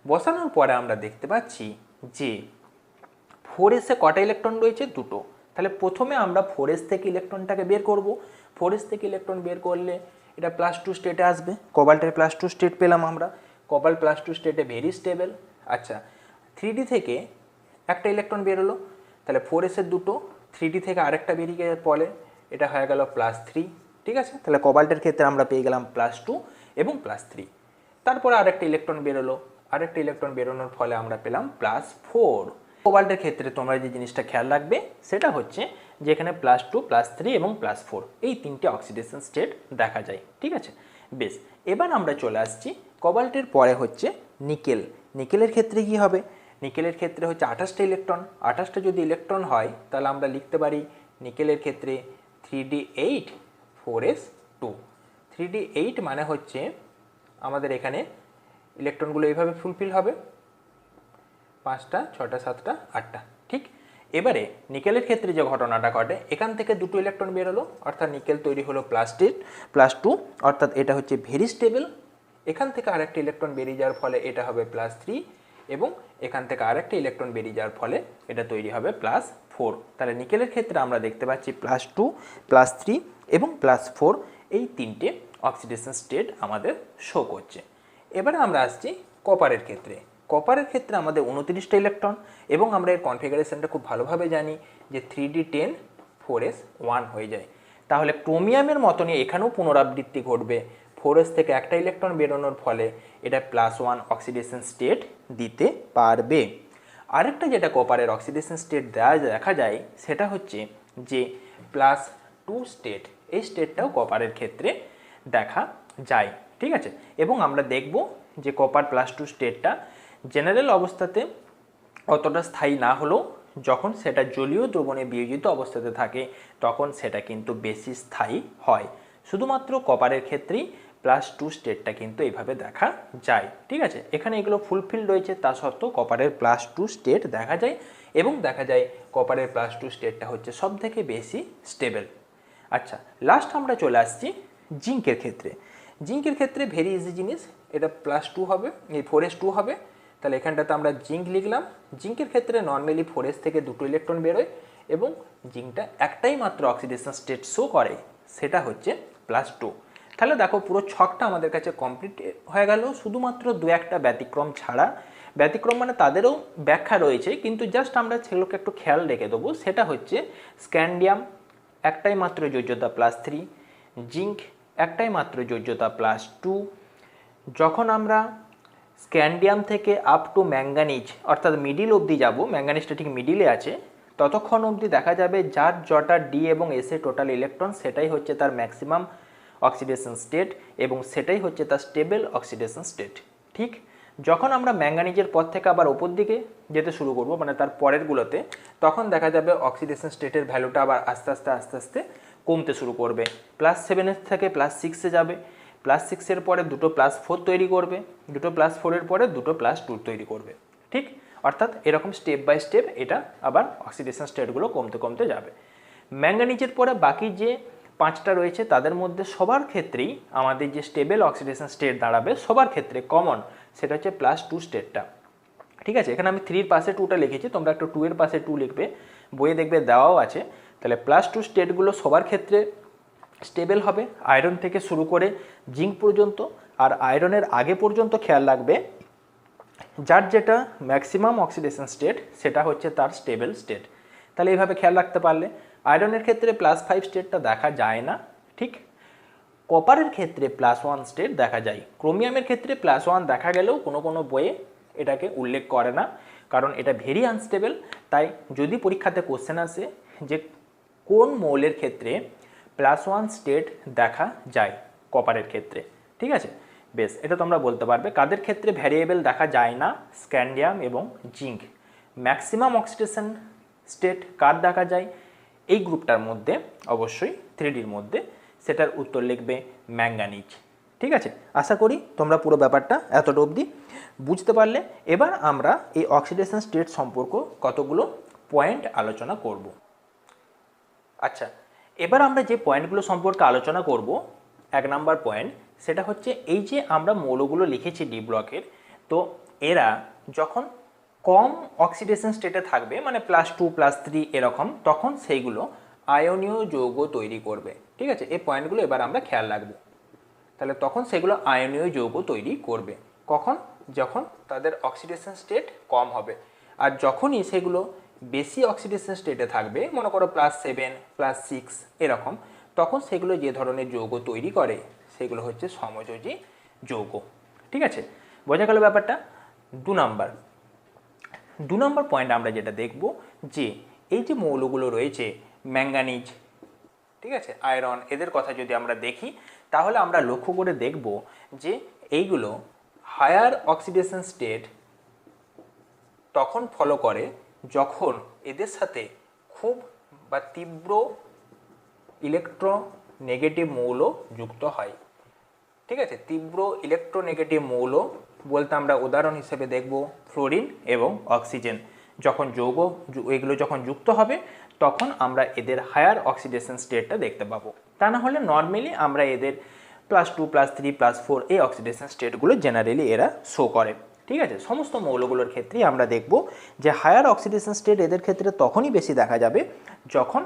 বসানোর পরে আমরা দেখতে পাচ্ছি যে 4s-এ কটা ইলেকট্রন রয়েছে? দুটো। তাহলে প্রথমে আমরা 4s থেকে ইলেকট্রনটাকে বের করব। 4s থেকে ইলেকট্রন বের করলে এটা +2 স্টেটে আসবে, কোবাল্টের +2 স্টেট পেলাম আমরা। কোবাল্ট +2 স্টেটে ভেরি স্টেবল। আচ্ছা, 3d থেকে একটা ইলেকট্রন বেরোলো, তাহলে 4s-এর দুটো, 3d থেকে আরেকটা বেরিয়ে গেলে পরে এটা হয়ে গেল +3, ঠিক আছে। তাহলে কোবাল্টের ক্ষেত্রে আমরা পেয়ে গেলাম +2 এবং +3। তারপরে আরেকটা ইলেকট্রন বেরোলো, আরেকটা ইলেকট্রন বেরোনোর ফলে আমরা পেলাম +4। কোবাল্টের ক্ষেত্রে তোমরা যে জিনিসটা খেয়াল রাখবে সেটা হচ্ছে যে এখানে +2 +3 এবং +4 এই 3টে অক্সিডেশন স্টেট দেখা যায়, ঠিক আছে। বেশ, এবার আমরা চলে আসছি কোবাল্টের পরে হচ্ছে নিকেল। নিকেলের ক্ষেত্রে কি হবে? নিকেলের ক্ষেত্রে হচ্ছে 28টা ইলেকট্রন। 28টা যদি ইলেকট্রন হয় তাহলে আমরা লিখতে পারি নিকেলের ক্ষেত্রে 3d8 4s2। 3d8 মানে হচ্ছে আমাদের এখানে ইলেকট্রনগুলো এইভাবে ফুলফিল হবে, 5টা 6টা 7টা 8টা, ঠিক। এবারে নিকেলের ক্ষেত্রে যে ঘটনাটা ঘটে, এখান থেকে দুটো ইলেকট্রন বেরোলো, অর্থাৎ নিকেল তৈরি হলো +2, অর্থাৎ এটা হচ্ছে ভেরি স্টেবল। এখান থেকে আরেকটা ইলেকট্রন বেরিয়ে যাওয়ার ফলে এটা হবে +3, এবং এখান থেকে আরেকটা ইলেকট্রন বেরিয়ে যাওয়ার ফলে এটা তৈরি হবে +4। তাহলে নিকেলের ক্ষেত্রে আমরা দেখতে পাচ্ছি +2, +3 এবং +4 এই তিনটে অক্সিডেশন স্টেট আমাদের শো করছে। এবারে আমরা আসছি কপারের ক্ষেত্রে। কপারের ক্ষেত্রে আমাদের 29টা ইলেকট্রন, এবং আমরা এর কনফিগারেশনটা খুব ভালোভাবে জানি যে 3d10 4s1 হয়ে যায়। তাহলে ক্রোমিয়ামের মতনই এখানেও পুনরাবৃত্তি ঘটবে। 4s থেকে একটা ইলেকট্রন বেরোনোর ফলে এটা +1 অক্সিডেশন স্টেট দিতে পারবে। আরেকটা যেটা কপারের অক্সিডেশন স্টেট দেখা যায় সেটা হচ্ছে যে +2 স্টেট। এই স্টেটটাও কপারের ক্ষেত্রে দেখা যায়, ঠিক আছে। এবং আমরা দেখব যে কপার +2 স্টেটটা জেনারেল অবস্থাতে অতটা স্থায়ী না হলেও যখন সেটা জলীয় দ্রবণে বিয়োজিত অবস্থাতে থাকে তখন সেটা কিন্তু বেশি স্থায়ী হয়। শুধুমাত্র কপারের ক্ষেত্রেই +2 স্টেটটা কিন্তু এইভাবে দেখা যায়, ঠিক আছে। এখানে এগুলো ফুলফিল রয়েছে, তা সত্ত্বেও কপারের +2 স্টেট দেখা যায়, এবং দেখা যায় কপারের +2 স্টেটটা হচ্ছে সব থেকে বেশি স্টেবল। আচ্ছা, লাস্ট আমরা চলে আসছি জিঙ্কের ক্ষেত্রে। জিঙ্কের ক্ষেত্রে ভেরি ইজি জিনিস, এটা +2 হবে, এই 4s2 হবে। তাহলে এখানটাতে আমরা জিঙ্ক লিখলাম। জিঙ্কের ক্ষেত্রে নর্মালি 4s থেকে দুটো ইলেকট্রন বেরোয়, এবং জিঙ্কটা একটাই মাত্র অক্সিডেশন স্টেট শো করে, সেটা হচ্ছে +2। তাহলে দেখো পুরো ছকটা আমাদের কাছে কমপ্লিট হয়ে গেল, শুধুমাত্র দু একটা ব্যতিক্রম ছাড়া। ব্যতিক্রম মানে তাদেরও ব্যাখ্যা রয়েছে, কিন্তু জাস্ট আমরা সেগুলোকে একটু খেয়াল রেখে দেবো। সেটা হচ্ছে স্ক্যান্ডিয়াম একটাই মাত্র যোজ্যতা +3, জিঙ্ক একটাই মাত্র যোজ্যতা +2। যখন আমরা স্ক্যান্ডিয়াম থেকে আপ টু ম্যাঙ্গানিজ অর্থাৎ মিডিল অবধি যাব, ম্যাঙ্গানিজটা ঠিক মিডিলে আছে, ততক্ষণ অবধি দেখা যাবে যার জটা ডি এবং এসে টোটাল ইলেকট্রন সেটাই হচ্ছে তার ম্যাক্সিমাম অক্সিডেশন স্টেট, এবং সেটাই হচ্ছে তার স্টেবল অক্সিডেশন স্টেট। ঠিক যখন আমরা ম্যাঙ্গানিজের পর থেকে আবার ওপর দিকে যেতে শুরু করব, মানে তার পরেরগুলোতে, তখন দেখা যাবে অক্সিডেশন স্টেটের ভ্যালুটা আবার আস্তে আস্তে কমতে শুরু করবে। +7 থেকে +6-এ যাবে, +6-এর পরে দুটো +4 তৈরি করবে, দুটো +4-এর পরে দুটো +2 তৈরি করবে। ঠিক, অর্থাৎ এরকম স্টেপ বাই স্টেপ এটা আবার অক্সিডেশন স্টেটগুলো কমতে যাবে। ম্যাঙ্গানিজের পরে বাকি যে 5টা রয়েছে তাদের মধ্যে সবার ক্ষেত্রেই আমাদের যে স্টেবল অক্সিডেশন স্টেট দাঁড়াবে সবার ক্ষেত্রে কমন, সেটা হচ্ছে +2 স্টেটটা। ঠিক আছে, এখানে আমি 3-এর পাশে 2টা লিখেছি, তোমরা একটু 2-এর পাশে 2 লিখবে, বইয়ে দেখবে দেওয়াও আছে। তাহলে +2 স্টেটগুলো সবার ক্ষেত্রে স্টেবল হবে, আয়রন থেকে শুরু করে জিঙ্ক পর্যন্ত। আর আয়রনের আগে পর্যন্ত খেয়াল রাখবে যার যেটা ম্যাক্সিমাম অক্সিডেশন স্টেট সেটা হচ্ছে তার স্টেবল স্টেট। তাহলে এইভাবে খেয়াল রাখতে পারলে আয়রনের ক্ষেত্রে +5 স্টেটটা দেখা যায় না, ঠিক। কপারের ক্ষেত্রে +1 স্টেট দেখা যায়। ক্রোমিয়ামের ক্ষেত্রে +1 দেখা গেলেও কোনো বইয়ে এটাকে উল্লেখ করে না, কারণ এটা ভেরি আনস্টেবল। তাই যদি পরীক্ষাতে কোশ্চেন আসে যে কোন মৌলের ক্ষেত্রে +1 স্টেট দেখা যায় কপারের ক্ষেত্রে, ঠিক আছে, বেশ, এটা তোমরা বলতে পারবে। কাদের ক্ষেত্রে ভ্যারিয়েবল দেখা যায় না? স্ক্যান্ডিয়াম এবং জিঙ্ক। ম্যাক্সিমাম অক্সিডেশন স্টেট কার দেখা যায়? এই গ্রুপটার মধ্যে অবশ্যই 3Dর মধ্যে, সেটার উত্তর লিখবে ম্যাঙ্গানিজ। ঠিক আছে, আশা করি তোমরা পুরো ব্যাপারটা এতটা অবধি বুঝতে পারলে। এবার আমরা এই অক্সিডেশন স্টেট সম্পর্ক কতগুলো পয়েন্ট আলোচনা করব। আচ্ছা, এবার আমরা যে পয়েন্টগুলো সম্পর্কে আলোচনা করব, 1 নাম্বার পয়েন্ট, সেটা হচ্ছে এই যে আমরা মৌলগুলো লিখেছি ডি ব্লকের, তো এরা যখন কম অক্সিডেশন স্টেটে থাকবে, মানে +2 +3 এরকম, তখন সেইগুলো আয়নীয় যৌগ তৈরি করবে। ঠিক আছে, এই পয়েন্টগুলো এবার আমরা খেয়াল রাখবো। তাহলে তখন সেগুলো আয়নীয় যৌগ তৈরি করবে কখন? যখন তাদের অক্সিডেশন স্টেট কম হবে। আর যখনই সেগুলো বেশি অক্সিডেশন স্টেটে থাকবে, মনে করো +7 +6 এরকম, তখন সেগুলো যে ধরনের যৌগ তৈরি করে সেগুলো হচ্ছে সমযোজী যৌগ। ঠিক আছে, বোঝা গেল ব্যাপারটা। 2 নম্বর পয়েন্ট আমরা যেটা দেখব, যে এই যে মৌলগুলো রয়েছে ম্যাঙ্গানিজ, ঠিক আছে, আয়রন, এদের কথা যদি আমরা দেখি তাহলে আমরা লক্ষ্য করে দেখব যে এইগুলো হায়ার অক্সিডেশন স্টেট তখন ফলো করে যখন এদের সাথে খুব বা তীব্র ইলেকট্রোনেগেটিভ মৌল যুক্ত হয়। ঠিক আছে, তীব্র ইলেকট্রোনেগেটিভ মৌল বলতে আমরা উদাহরণ হিসেবে দেখব ফ্লোরিন এবং অক্সিজেন। যখন এগুলো যখন যুক্ত হবে তখন আমরা এদের হায়ার অক্সিডেশন স্টেটটা দেখতে পাবো। তা না হলে নর্মালি আমরা এদের +2 +3 +4 এই অক্সিডেশন স্টেটগুলো জেনারেলি এরা শো করে। ঠিক আছে, সমস্ত মৌলগুলোর ক্ষেত্রেই আমরা দেখব যে হায়ার অক্সিডেশন স্টেট এদের ক্ষেত্রে তখনই বেশি দেখা যাবে যখন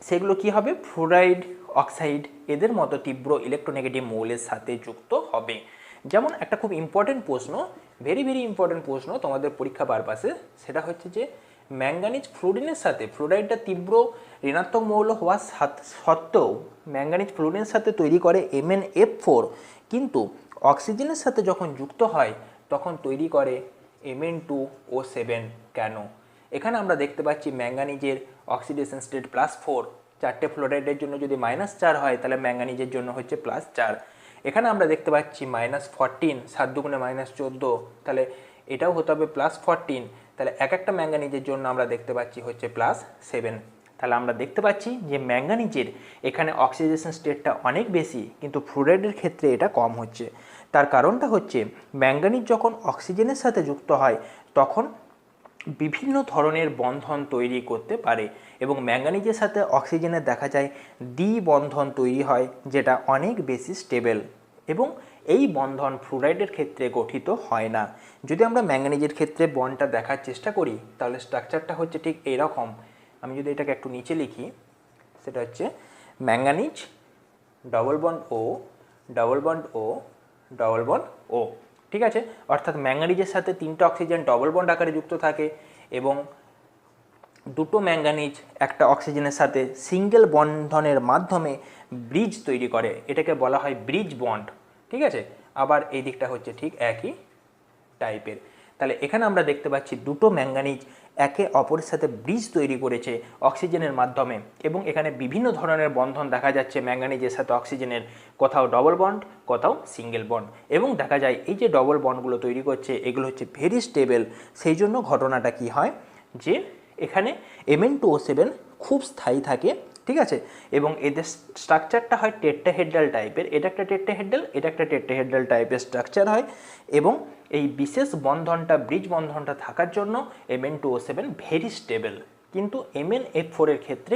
সেগুলো কি হবে, ফ্লুরাইড, অক্সাইড এদের মতো তীব্র ইলেকট্রোনেগেটিভ মৌলের সাথে যুক্ত হবে। যেমন একটা খুব ইম্পর্টেন্ট প্রশ্ন, ভেরি ইম্পর্টেন্ট প্রশ্ন তোমাদের পরীক্ষা পারপাসে, সেটা হচ্ছে যে ম্যাঙ্গানিজ ফ্লুরিনের সাথে, ফ্লুরাইডটা তীব্র ঋণাত্মক মৌল হওয়া সত্ত্বেও ম্যাঙ্গানিজ ফ্লুরিনের সাথে তৈরি করে MnF4, কিন্তু অক্সিজেনের সাথে যখন যুক্ত হয় তখন তৈরি করে Mn2O7 কেন? এখানে আমরা দেখতে পাচ্ছি ম্যাঙ্গানিজের অক্সিডেশন স্টেট +4, 4টে ফ্লোরাইডের জন্য যদি -4 হয় তাহলে ম্যাঙ্গানিজের জন্য হচ্ছে +4। এখানে আমরা দেখতে পাচ্ছি -14, 7 দুগুণে -14, তাহলে এটাও হতে হবে +14, তাহলে এক একটা ম্যাঙ্গানিজের জন্য আমরা দেখতে পাচ্ছি হচ্ছে +7। তাহলে আমরা দেখতে পাচ্ছি যে ম্যাঙ্গানিজের এখানে অক্সিডেশন স্টেটটা অনেক বেশি, কিন্তু ফ্লুরাইডের ক্ষেত্রে এটা কম হচ্ছে। তার কারণটা হচ্ছে ম্যাঙ্গানিজ যখন অক্সিজেনের সাথে যুক্ত হয় তখন বিভিন্ন ধরনের বন্ধন তৈরি করতে পারে, এবং ম্যাঙ্গানিজের সাথে অক্সিজেনের দেখা যায় দ্বিবন্ধন তৈরি হয় যেটা অনেক বেশি স্টেবল, এবং এই বন্ধন ফ্লুরাইডের ক্ষেত্রে গঠিত হয় না। যদি আমরা ম্যাঙ্গানিজের ক্ষেত্রে বন্ডটা দেখার চেষ্টা করি তাহলে স্ট্রাকচারটা হচ্ছে ঠিক এইরকম। আমি যদি এটাকে একটু নিচে লিখি, সেটা হচ্ছে ম্যাঙ্গানিজ ডবল বন্ড ও, ডবল বন্ড ও, ডবল বন্ড ও। ঠিক আছে, অর্থাৎ ম্যাঙ্গানিজের সাথে 3টে অক্সিজেন ডবল বন্ড আকারে যুক্ত থাকে এবং 2টো ম্যাঙ্গানিজ একটা অক্সিজেনের সাথে সিঙ্গেল বন্ধনের মাধ্যমে ব্রিজ তৈরি করে, এটাকে বলা হয় ব্রিজ বন্ড। ঠিক আছে, আবার এই দিকটা হচ্ছে ঠিক একই টাইপের। তাহলে এখানে আমরা দেখতে পাচ্ছি 2টো ম্যাঙ্গানিজ একে অপরের সাথে ব্রিজ তৈরি করেছে অক্সিজেনের মাধ্যমে, এবং এখানে বিভিন্ন ধরনের বন্ধন দেখা যাচ্ছে ম্যাঙ্গানিজের সাথে অক্সিজেনের, কোথাও ডবল বন্ড, কোথাও সিঙ্গেল বন্ড, এবং দেখা যায় এই যে ডবল বন্ডগুলো তৈরি করছে এগুলো হচ্ছে ভেরি স্টেবল। সেই জন্য ঘটনাটা কি হয় যে এখানে Mn2O7 খুব স্থায়ী থাকে। ঠিক আছে, এবং এদের স্ট্রাকচারটা হয় টেট্রাহেড্রাল টাইপের, এটা একটা টেট্রাহেড্রাল, এটা একটা টেট্রাহেড্রাল টাইপের স্ট্রাকচার হয়, এবং এই বিশেষ বন্ধনটা, ব্রিজ বন্ধনটা থাকার জন্য Mn2O7 ভেরি স্টেবল। কিন্তু MnF4 এর ক্ষেত্রে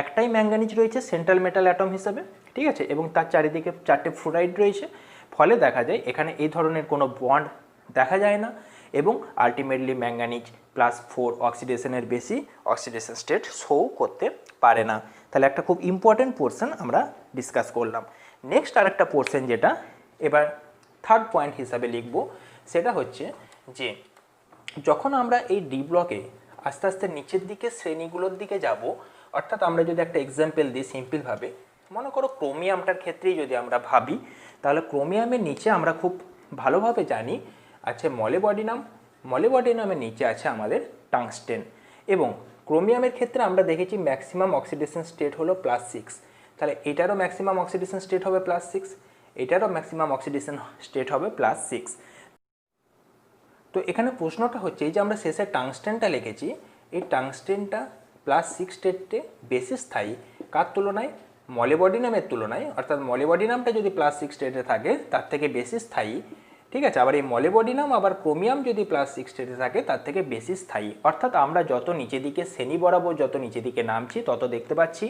একটাই ম্যাঙ্গানিজ রয়েছে সেন্ট্রাল মেটাল অ্যাটম হিসাবে। ঠিক আছে, এবং তার চারিদিকে 4টে ফ্লুরাইড রয়েছে, ফলে দেখা যায় এখানে এই ধরনের কোনো বন্ড দেখা যায় না, এবং আলটিমেটলি ম্যাঙ্গানিজ +4 অক্সিডেশনের বেশি অক্সিডেশন স্টেট শো করতে পারে না। তাহলে একটা খুব ইম্পর্টেন্ট পোর্শন আমরা ডিসকাস করলাম। নেক্সট আরেকটা পোর্শন যেটা এবার থার্ড পয়েন্ট হিসাবে লিখব, সেটা হচ্ছে যে যখন আমরা এই ডি ব্লকে আস্তে আস্তে নিচের দিকে শ্রেণীগুলোর দিকে যাব, অর্থাৎ আমরা যদি একটা এক্সাম্পল দিই সিম্পলভাবে, মনে করো ক্রোমিয়ামটার ক্ষেত্রেই যদি আমরা ভাবি, তাহলে ক্রোমিয়ামের নিচে আমরা খুব ভালোভাবে জানি আছে মলিবডিনাম, মলিবডিনামের নিচে আছে আমাদের টাংস্টেন, এবং ক্রোমিয়ামের ক্ষেত্রে আমরা দেখেছি ম্যাক্সিমাম অক্সিডেশন স্টেট হলো +6, তাহলে এটারও ম্যাক্সিমাম অক্সিডেশন স্টেট হবে +6, এটারও ম্যাক্সিমাম অক্সিডেশন স্টেট হবে +6। তো এখানে প্রশ্নটা হচ্ছে এই যে আমরা শেষে টাংস্টেনটা লিখেছি, এই টাংস্টেনটা +6 স্টেটে বেশি স্থায়ী কার তুলনায়? মলিবডিনামের তুলনায়, অর্থাৎ মলিবডিনামটা যদি +6 স্টেটে থাকে তার থেকে বেশি স্থায়ী। ঠিক আছে, আবার এই মলিবডিনাম আবার ক্রোমিয়াম যদি +6 স্টেটে থাকে তার থেকে বেশি স্থায়ী। অর্থাৎ আমরা যত নিচে দিকে শ্রেণী বরাবর যত নিচে দিকে নামছি তত দেখতে পাচ্ছি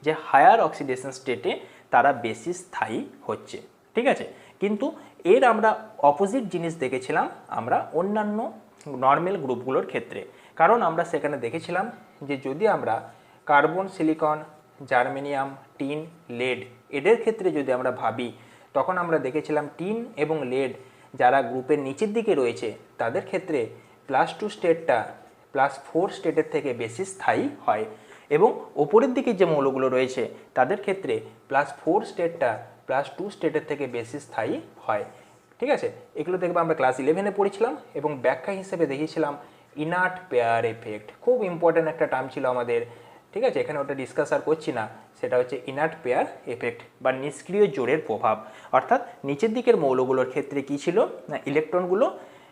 যে হায়ার অক্সিডেশন স্টেটে তারা বেশি স্থায়ী হচ্ছে। ঠিক আছে, কিন্তু এর আমরা অপোজিট জিনিস দেখেছিলাম আমরা অন্যান্য নর্মাল গ্রুপগুলোর ক্ষেত্রে, কারণ আমরা সেখানে দেখেছিলাম যে যদি আমরা carbon, silicon, germanium, tin, lead এদের ক্ষেত্রে যদি আমরা ভাবি, তখন আমরা দেখেছিলাম টিন এবং লেড যারা গ্রুপের নিচের দিকে রয়েছে তাদের ক্ষেত্রে +2 স্টেটটা +4 স্টেটের থেকে বেশি স্থায়ী হয়, এবং ওপরের দিকে যে মৌলগুলো রয়েছে তাদের ক্ষেত্রে +4 স্টেটটা +2 স্টেটের থেকে বেশি স্থায়ী হয়। ঠিক আছে, এগুলো দেখবে আমরা ক্লাস 11-এ পড়েছিলাম, এবং ব্যাখ্যা হিসেবে দেখিয়েছিলাম ইনার্ট পেয়ার এফেক্ট, খুব ইম্পর্ট্যান্ট একটা টার্ম ছিল আমাদের। ঠিক আছে, এখানে ওটা ডিসকাস আর করছি না, সেটা হচ্ছে ইনার্ট পেয়ার এফেক্ট বা নিষ্ক্রিয় জোড়ের প্রভাব। অর্থাৎ নিচের দিকের মৌলগুলোর ক্ষেত্রে কী ছিল না, ইলেকট্রনগুলো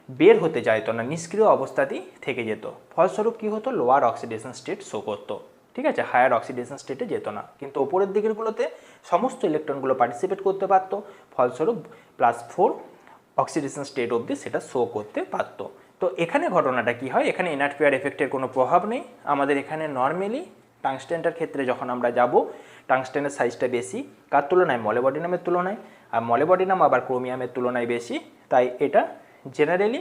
বের হতে চাইতো না, নিষ্ক্রিয় অবস্থাতেই থেকে যেত, ফলস্বরূপ কী হতো, লোয়ার অক্সিডেশন স্টেট শো করতো। ঠিক আছে, হায়ার অক্সিডেশন স্টেটে যেত না, কিন্তু ওপরের দিকেরগুলোতে সমস্ত ইলেকট্রনগুলো পার্টিসিপেট করতে পারতো, ফলস্বরূপ +4 অক্সিডেশন স্টেট অবধি সেটা শো করতে পারতো। তো এখানে ঘটনাটা কি হয়, এখানে ইনার্ট পেয়ার এফেক্টের কোনো প্রভাব নেই। আমাদের এখানে নর্মালি টাংস্টেনটার ক্ষেত্রে যখন আমরা যাব, টাংস্টেনের সাইজটা বেশি কার তুলনায়, মলিবডিনামের তুলনায়, আর মলিবডিনাম আবার ক্রোমিয়ামের তুলনায় বেশি, তাই এটা জেনারেলি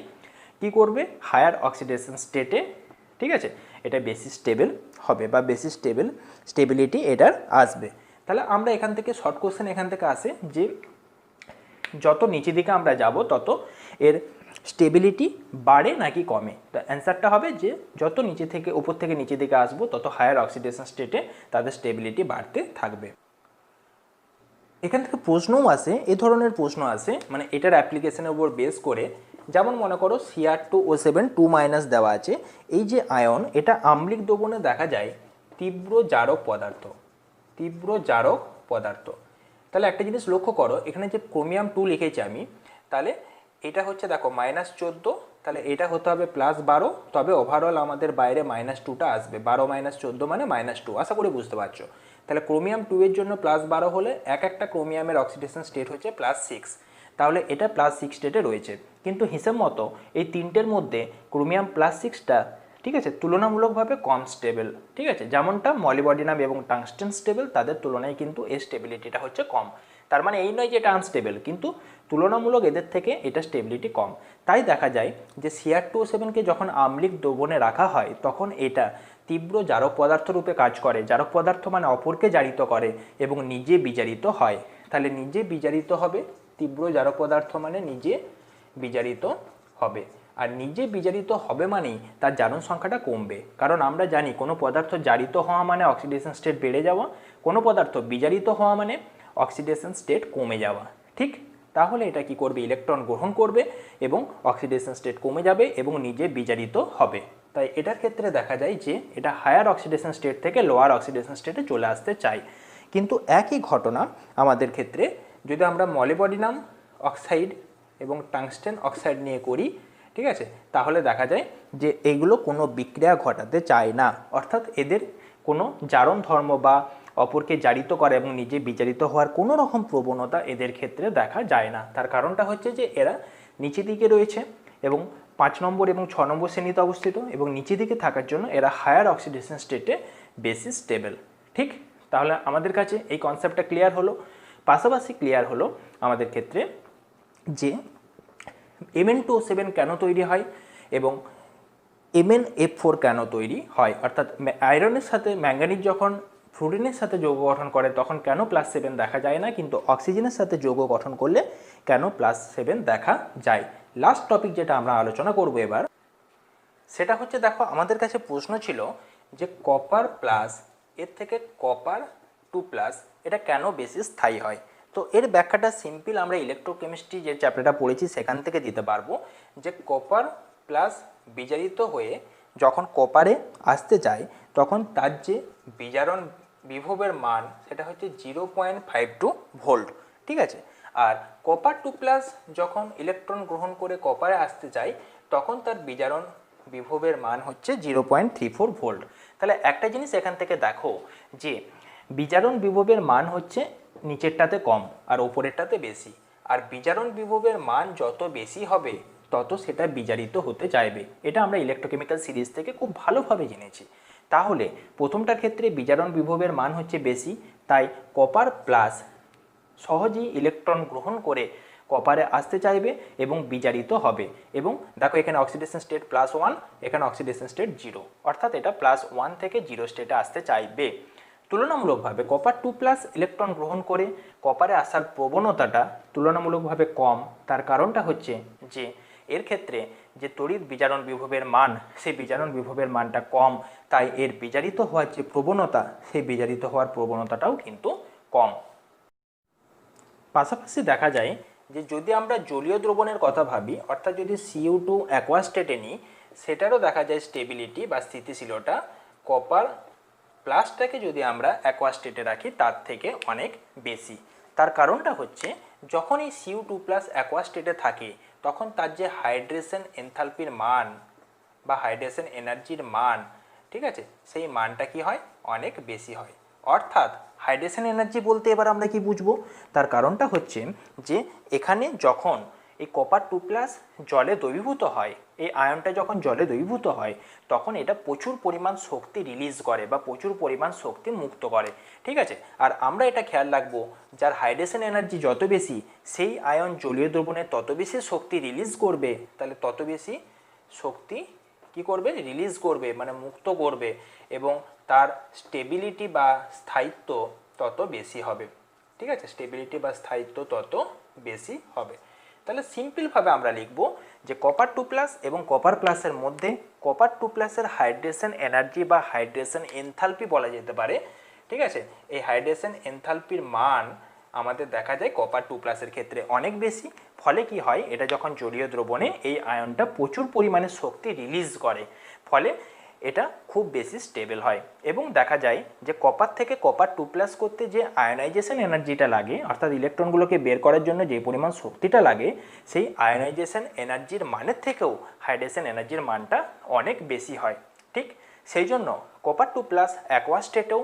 কি করবে, হায়ার অক্সিডেশন স্টেটে, ঠিক আছে, এটা বেশি স্টেবল হবে বা বেশি স্টেবিলিটি এটার আসবে। তাহলে আমরা এখান থেকে শর্ট কোশ্চেন এখান থেকে আসে যে যত নিচের দিকে আমরা যাব তত এর স্টেবিলিটি বাড়ে নাকি কমে। তো অ্যান্সারটা হবে যে যত নিচে থেকে উপর থেকে নিচের দিকে আসবো তত হায়ার অক্সিডেশন স্টেটে তাদের স্টেবিলিটি বাড়তে থাকবে। এখান থেকে প্রশ্নও আসে, এ ধরনের প্রশ্ন আসে, মানে এটার অ্যাপ্লিকেশনের উপর বেস করে। যেমন মনে করো Cr2O7 2- দেওয়া আছে, এই যে আয়ন এটা আম্লিক দ্রবণে দেখা যায় তীব্র জারক পদার্থ। তাহলে একটা জিনিস লক্ষ্য করো, এখানে যে ক্রোমিয়াম 2 লিখেছি আমি, তাহলে এটা হচ্ছে দেখো -14, তাহলে এটা হতে হবে +12, তবে ওভারঅল আমাদের বাইরে -2টা আসবে। 12 - 14 মানে -2, আশা করি বুঝতে পারছো। তাহলে ক্রোমিয়াম 2 এর জন্য +12 হলে একটা ক্রোমিয়ামের অক্সিডেশন স্টেট হচ্ছে +6, তাহলে এটা +6 স্টেটে রয়েছে। কিন্তু হিসেব মতো এই তিনটের মধ্যে ক্রোমিয়াম +6টা, ঠিক আছে, তুলনামূলকভাবে কম স্টেবল, ঠিক আছে, যেমনটা মলিবডিনাম এবং টাংস্টেন স্টেবল, তাদের তুলনায় কিন্তু এর স্টেবিলিটিটা হচ্ছে কম। তার মানে এই নয় যে এটা আনস্টেবল, কিন্তু তুলনামূলক এদের থেকে এটা স্টেবিলিটি কম। তাই দেখা যায় যে Cr2O7কে যখন আম্লিক দ্রবণে রাখা হয় তখন এটা তীব্র জারক পদার্থ রূপে কাজ করে। জারক পদার্থ মানে অপরকে জারিত করে এবং নিজে বিজারিত হয়। তাহলে নিজে বিজারিত হবে, তীব্র জারক পদার্থ মানে নিজে বিজারিত হবে। আর নিজে বিজারিত হবে মানেই তার জারণ সংখ্যাটা কমবে, কারণ আমরা জানি কোনো পদার্থ জারিত হওয়া মানে অক্সিডেশন স্টেট বেড়ে যাওয়া, কোনো পদার্থ বিজারিত হওয়া মানে অক্সিডেশন স্টেট কমে যাওয়া, ঠিক। তাহলে এটা কি করবে, ইলেকট্রন গ্রহণ করবে এবং অক্সিডেশন স্টেট কমে যাবে এবং নিজে বিজারিত হবে। তাই এটার ক্ষেত্রে দেখা যায় যে এটা হায়ার অক্সিডেশন স্টেট থেকে লোয়ার অক্সিডেশন স্টেটে চলে আসতে চায়। কিন্তু একই ঘটনা আমাদের ক্ষেত্রে যদি আমরা মলিবডিনাম অক্সাইড এবং টাংস্টেন অক্সাইড নিয়ে করি, ঠিক আছে, তাহলে দেখা যায় যে এগুলো কোনো বিক্রিয়া ঘটাতে চায় না, অর্থাৎ এদের কোনো জারণ ধর্ম বা অপরকে জারিত করে এবং নিজে বিজারিত হওয়ার কোনো রকম প্রবণতা এদের ক্ষেত্রে দেখা যায় না। তার কারণটা হচ্ছে যে এরা নিচের দিকে রয়েছে এবং 5 নম্বর এবং 6 নম্বর শ্রেণীতে অবস্থিত, এবং নিচের দিকে থাকার জন্য এরা হায়ার অক্সিডেশন স্টেটে বেশি স্টেবল, ঠিক। তাহলে আমাদের কাছে এই কনসেপ্টটা ক্লিয়ার হলো। পাশাপাশি ক্লিয়ার হলো আমাদের ক্ষেত্রে যে Mn2O7 কেন তৈরি হয় এবং MnF4 কেন তৈরি হয়, অর্থাৎ আয়রনের সাথে ম্যাঙ্গানিজ যখন ফ্লুরিনের সাথে যৌগ গঠন করে তখন কেন +7 দেখা যায় না, কিন্তু অক্সিজেনের সাথে যৌগ গঠন করলে কেন +7 দেখা যায়। লাস্ট টপিক যেটা আমরা আলোচনা করব এবার, সেটা হচ্ছে দেখো আমাদের কাছে প্রশ্ন ছিল যে কপার প্লাস এর থেকে কপার 2+ এটা কেন বেশি স্থায়ী হয়। তো এর ব্যাখ্যাটা সিম্পল, আমরা ইলেকট্রোকেমিস্ট্রি যে চ্যাপ্টারটা পড়েছি সেখান থেকে দিতে পারবো যে কপার প্লাস বিজারিত হয়ে যখন কপারে আসতে যায় তখন তার যে বিজারণ বিভবের মান সেটা হচ্ছে 0.52 ভোল্ট, ঠিক আছে। আর কপার 2+ যখন ইলেকট্রন গ্রহণ করে কপারে আসতে যায় তখন তার বিজারণ বিভবের মান হচ্ছে 0.34 ভোল্ট। তাহলে একটা জিনিস এখান থেকে দেখো যে বিজারণ বিভবের মান হচ্ছে নিচেরটাতে কম আর ওপরেরটাতে বেশি, আর বিজারণ বিভবের মান যত বেশি হবে তত সেটা বিজারিত হতে চাইবে। এটা আমরা ইলেকট্রোকেমিক্যাল সিরিজ থেকে খুব ভালোভাবে জেনেছি। তাহলে প্রথমটার ক্ষেত্রে বিজারণ বিভবের মান হচ্ছে বেশি, তাই কপার প্লাস সহজেই ইলেকট্রন গ্রহণ করে কপারে আসতে চাইবে এবং বিজারিত হবে। এবং দেখো এখানে অক্সিডেশন স্টেট +1, এখানে অক্সিডেশন স্টেট 0, অর্থাৎ এটা +1 থেকে 0 স্টেটে আসতে চাইবে। তুলনামূলকভাবে কপার 2+ ইলেকট্রন গ্রহণ করে কপারে আসার প্রবণতাটা তুলনামূলকভাবে কম। তার কারণটা হচ্ছে যে এর ক্ষেত্রে যে তড়িৎ বিজারণ বিভবের মান, সেই বিজারণ বিভবের মানটা কম, তাই এর বিজারিত হওয়ার যে প্রবণতা, সেই বিজারিত হওয়ার প্রবণতাটাও কিন্তু কম। পাশাপাশি দেখা যায় যে যদি আমরা জলীয় দ্রবণের কথা ভাবি, অর্থাৎ যদি CO2 অ্যাকোয়া স্টেটে নিই, সেটারও দেখা যায় স্টেবিলিটি বা স্থিতিশীলতা কপার প্লাসটাকে যদি আমরা অ্যাকোয়া স্টেটে রাখি তার থেকে অনেক বেশি। তার কারণটা হচ্ছে যখন এই CO2+ অ্যাকোয়া স্টেটে থাকে তখন তার যে হাইড্রেশন এনথালপির মান বা হাইড্রেশন এনার্জির মান, ঠিক আছে, সেই মানটা কি হয়, অনেক বেশি হয়। অর্থাৎ হাইড্রেশন এনার্জি বলতে এবার আমরা কি বুঝবো, তার কারণটা হচ্ছে যে এখানে যখন এই কপার 2 প্লাস জলে দ্রবীভূত হয়, এই আয়নটা যখন জলে দ্রবীভূত হয় তখন এটা প্রচুর পরিমাণ শক্তি রিলিজ করে বা প্রচুর পরিমাণ শক্তি মুক্ত করে, ঠিক আছে। আর আমরা এটা খেয়াল রাখবো, যার হাইড্রেশন এনার্জি যত বেশি সেই আয়ন জলীয় দ্রবণে তত বেশি শক্তি রিলিজ করবে, তাহলে তত বেশি শক্তি কি করবে, রিলিজ করবে, মানে মুক্ত করবে, এবং তার স্টেবিলিটি বা স্থায়িত্ব তত বেশি হবে, ঠিক আছে। স্টেবিলিটি বা স্থায়িত্ব তত বেশি হবে। তাহলে সিম্পলভাবে আমরা লিখব যে কপার 2 প্লাস এবং কপার প্লাসের মধ্যে কপার 2 প্লাসের হাইড্রেশন এনার্জি বা হাইড্রেশন এনথালপি বলা যেতে পারে, ঠিক আছে। এই হাইড্রেশন এনথালপির মান আমাদের দেখা যায় কপার 2 প্লাসের ক্ষেত্রে অনেক বেশি। ফলে কি হয়, এটা যখন জলীয় দ্রবণে এই আয়নটা প্রচুর পরিমাণে শক্তি রিলিজ করে, ফলে এটা খুব বেশি স্টেবল হয়। এবং দেখা যায় যে কপার থেকে কপার 2 প্লাস করতে যে আয়নাইজেশন এনার্জিটা লাগে, অর্থাৎ ইলেকট্রনগুলোকে বের করার জন্য যে পরিমাণ শক্তিটা লাগে, সেই আয়নাইজেশন এনার্জির মানের থেকেও হাইড্রেশন এনার্জির মানটা অনেক বেশি হয়, ঠিক। সেই জন্য কপার 2 প্লাস অ্যাকোয়াস স্টেটেও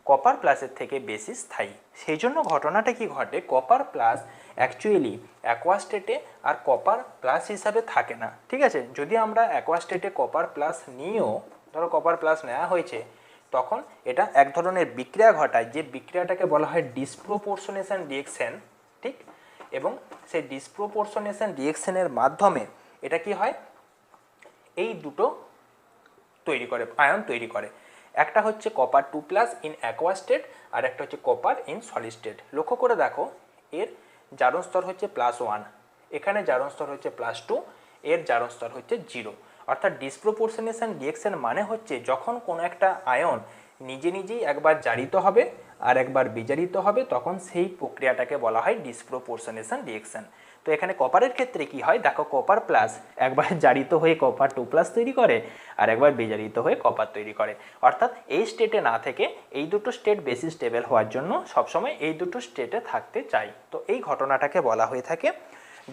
কপার প্লাসের থেকে বেশি স্থায়ী। সেই জন্য ঘটনাটা কি ঘটে, কপার প্লাস অ্যাকচুয়ালি অ্যাকোয়াস স্টেটে আর কপার প্লাস হিসাবে থাকে না, ঠিক আছে। যদি আমরা অ্যাকোয়াস স্টেটে কপার প্লাস নিয়েও, ধরো কপার প্লাস নেওয়া হয়েছে, তখন এটা এক ধরনের বিক্রিয়া ঘটায়, যে বিক্রিয়াটাকে বলা হয় ডিসপ্রপোর্শনেশন রিঅ্যাকশন, ঠিক। এবং সেই ডিসপ্রপোর্শনেশন রিঅ্যাকশনের মাধ্যমে এটা কি হয়, এই দুটো তৈরি করে, আয়ন তৈরি করে। একটা হচ্ছে copper 2 plus in aqueous state, আর একটা হচ্ছে কপার ইন সলিড স্টেট। লক্ষ্য করে দেখো, এর জারণ স্তর হচ্ছে +1, এখানে জারণ স্তর হচ্ছে +2, এর জারণ স্তর হচ্ছে 0। অর্থাৎ ডিসপ্রপোর্শনেশন রিঅ্যাকশন মানে হচ্ছে যখন কোনো একটা আয়ন নিজে নিজেই একবার জারিত হবে আর একবার বিজারিত হবে, তখন সেই প্রক্রিয়াটাকে বলা হয় ডিসপ্রপোর্শনেশন রিঅ্যাকশন। তো এখানে কপারের ক্ষেত্রে কি হয়, দেখো কপার প্লাস একবার জারিত হয়ে কপার 2 প্লাস তৈরি করে আর একবার বিজারিত হয়ে কপার তৈরি করে। অর্থাৎ এই স্টেটে না থেকে এই দুটো স্টেট বেশি স্টেবল হওয়ার জন্য সবসময় এই দুটো স্টেটে থাকতে চাই। তো এই ঘটনাটাকে বলা হয়ে থাকে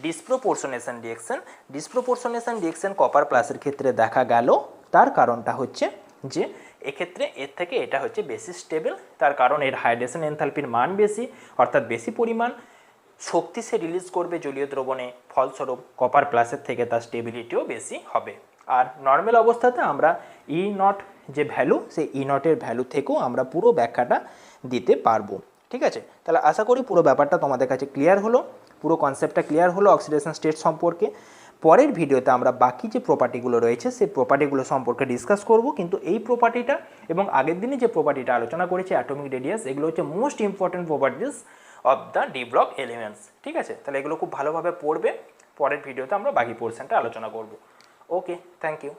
ডিসপ্রপোর্শনেশন রিঅ্যাকশন। ডিসপ্রপোর্শনেশন রিঅ্যাকশন কপার প্লাসের ক্ষেত্রে দেখা গেল, তার কারণটা হচ্ছে যে এক্ষেত্রে এর থেকে এটা হচ্ছে বেশি স্টেবল, তার কারণ এর হাইড্রেশন এনথালপির মান বেশি, অর্থাৎ বেশি পরিমাণ শক্তি সে রিলিজ করবে জলীয় দ্রবণে, ফলস্বরূপ কপার প্লাসের থেকে তার স্টেবিলিটিও বেশি হবে। আর নর্মাল অবস্থাতে আমরা ই নট যে ভ্যালু, সেই ই নটের ভ্যালু থেকেও আমরা পুরো ব্যাখ্যাটা দিতে পারবো, ঠিক আছে। তাহলে আশা করি পুরো ব্যাপারটা তোমাদের কাছে ক্লিয়ার হলো, পুরো কনসেপ্টটা ক্লিয়ার হলো অক্সিডেশন স্টেট সম্পর্কে। পরের ভিডিওতে আমরা বাকি যে প্রপার্টিগুলো রয়েছে সেই প্রপার্টিগুলো সম্পর্কে ডিসকাস করব, কিন্তু এই প্রপার্টিটা এবং আগের দিনে যে প্রপার্টিটা আলোচনা করেছি অ্যাটমিক রেডিয়াস, এগুলো হচ্ছে most important properties of the D block elements, ঠিক আছে। তাহলে এগুলো খুব ভালোভাবে পড়বে, পরের ভিডিওতে আমরা বাকি পোর্শনটা আলোচনা করব। ওকে, থ্যাংক ইউ।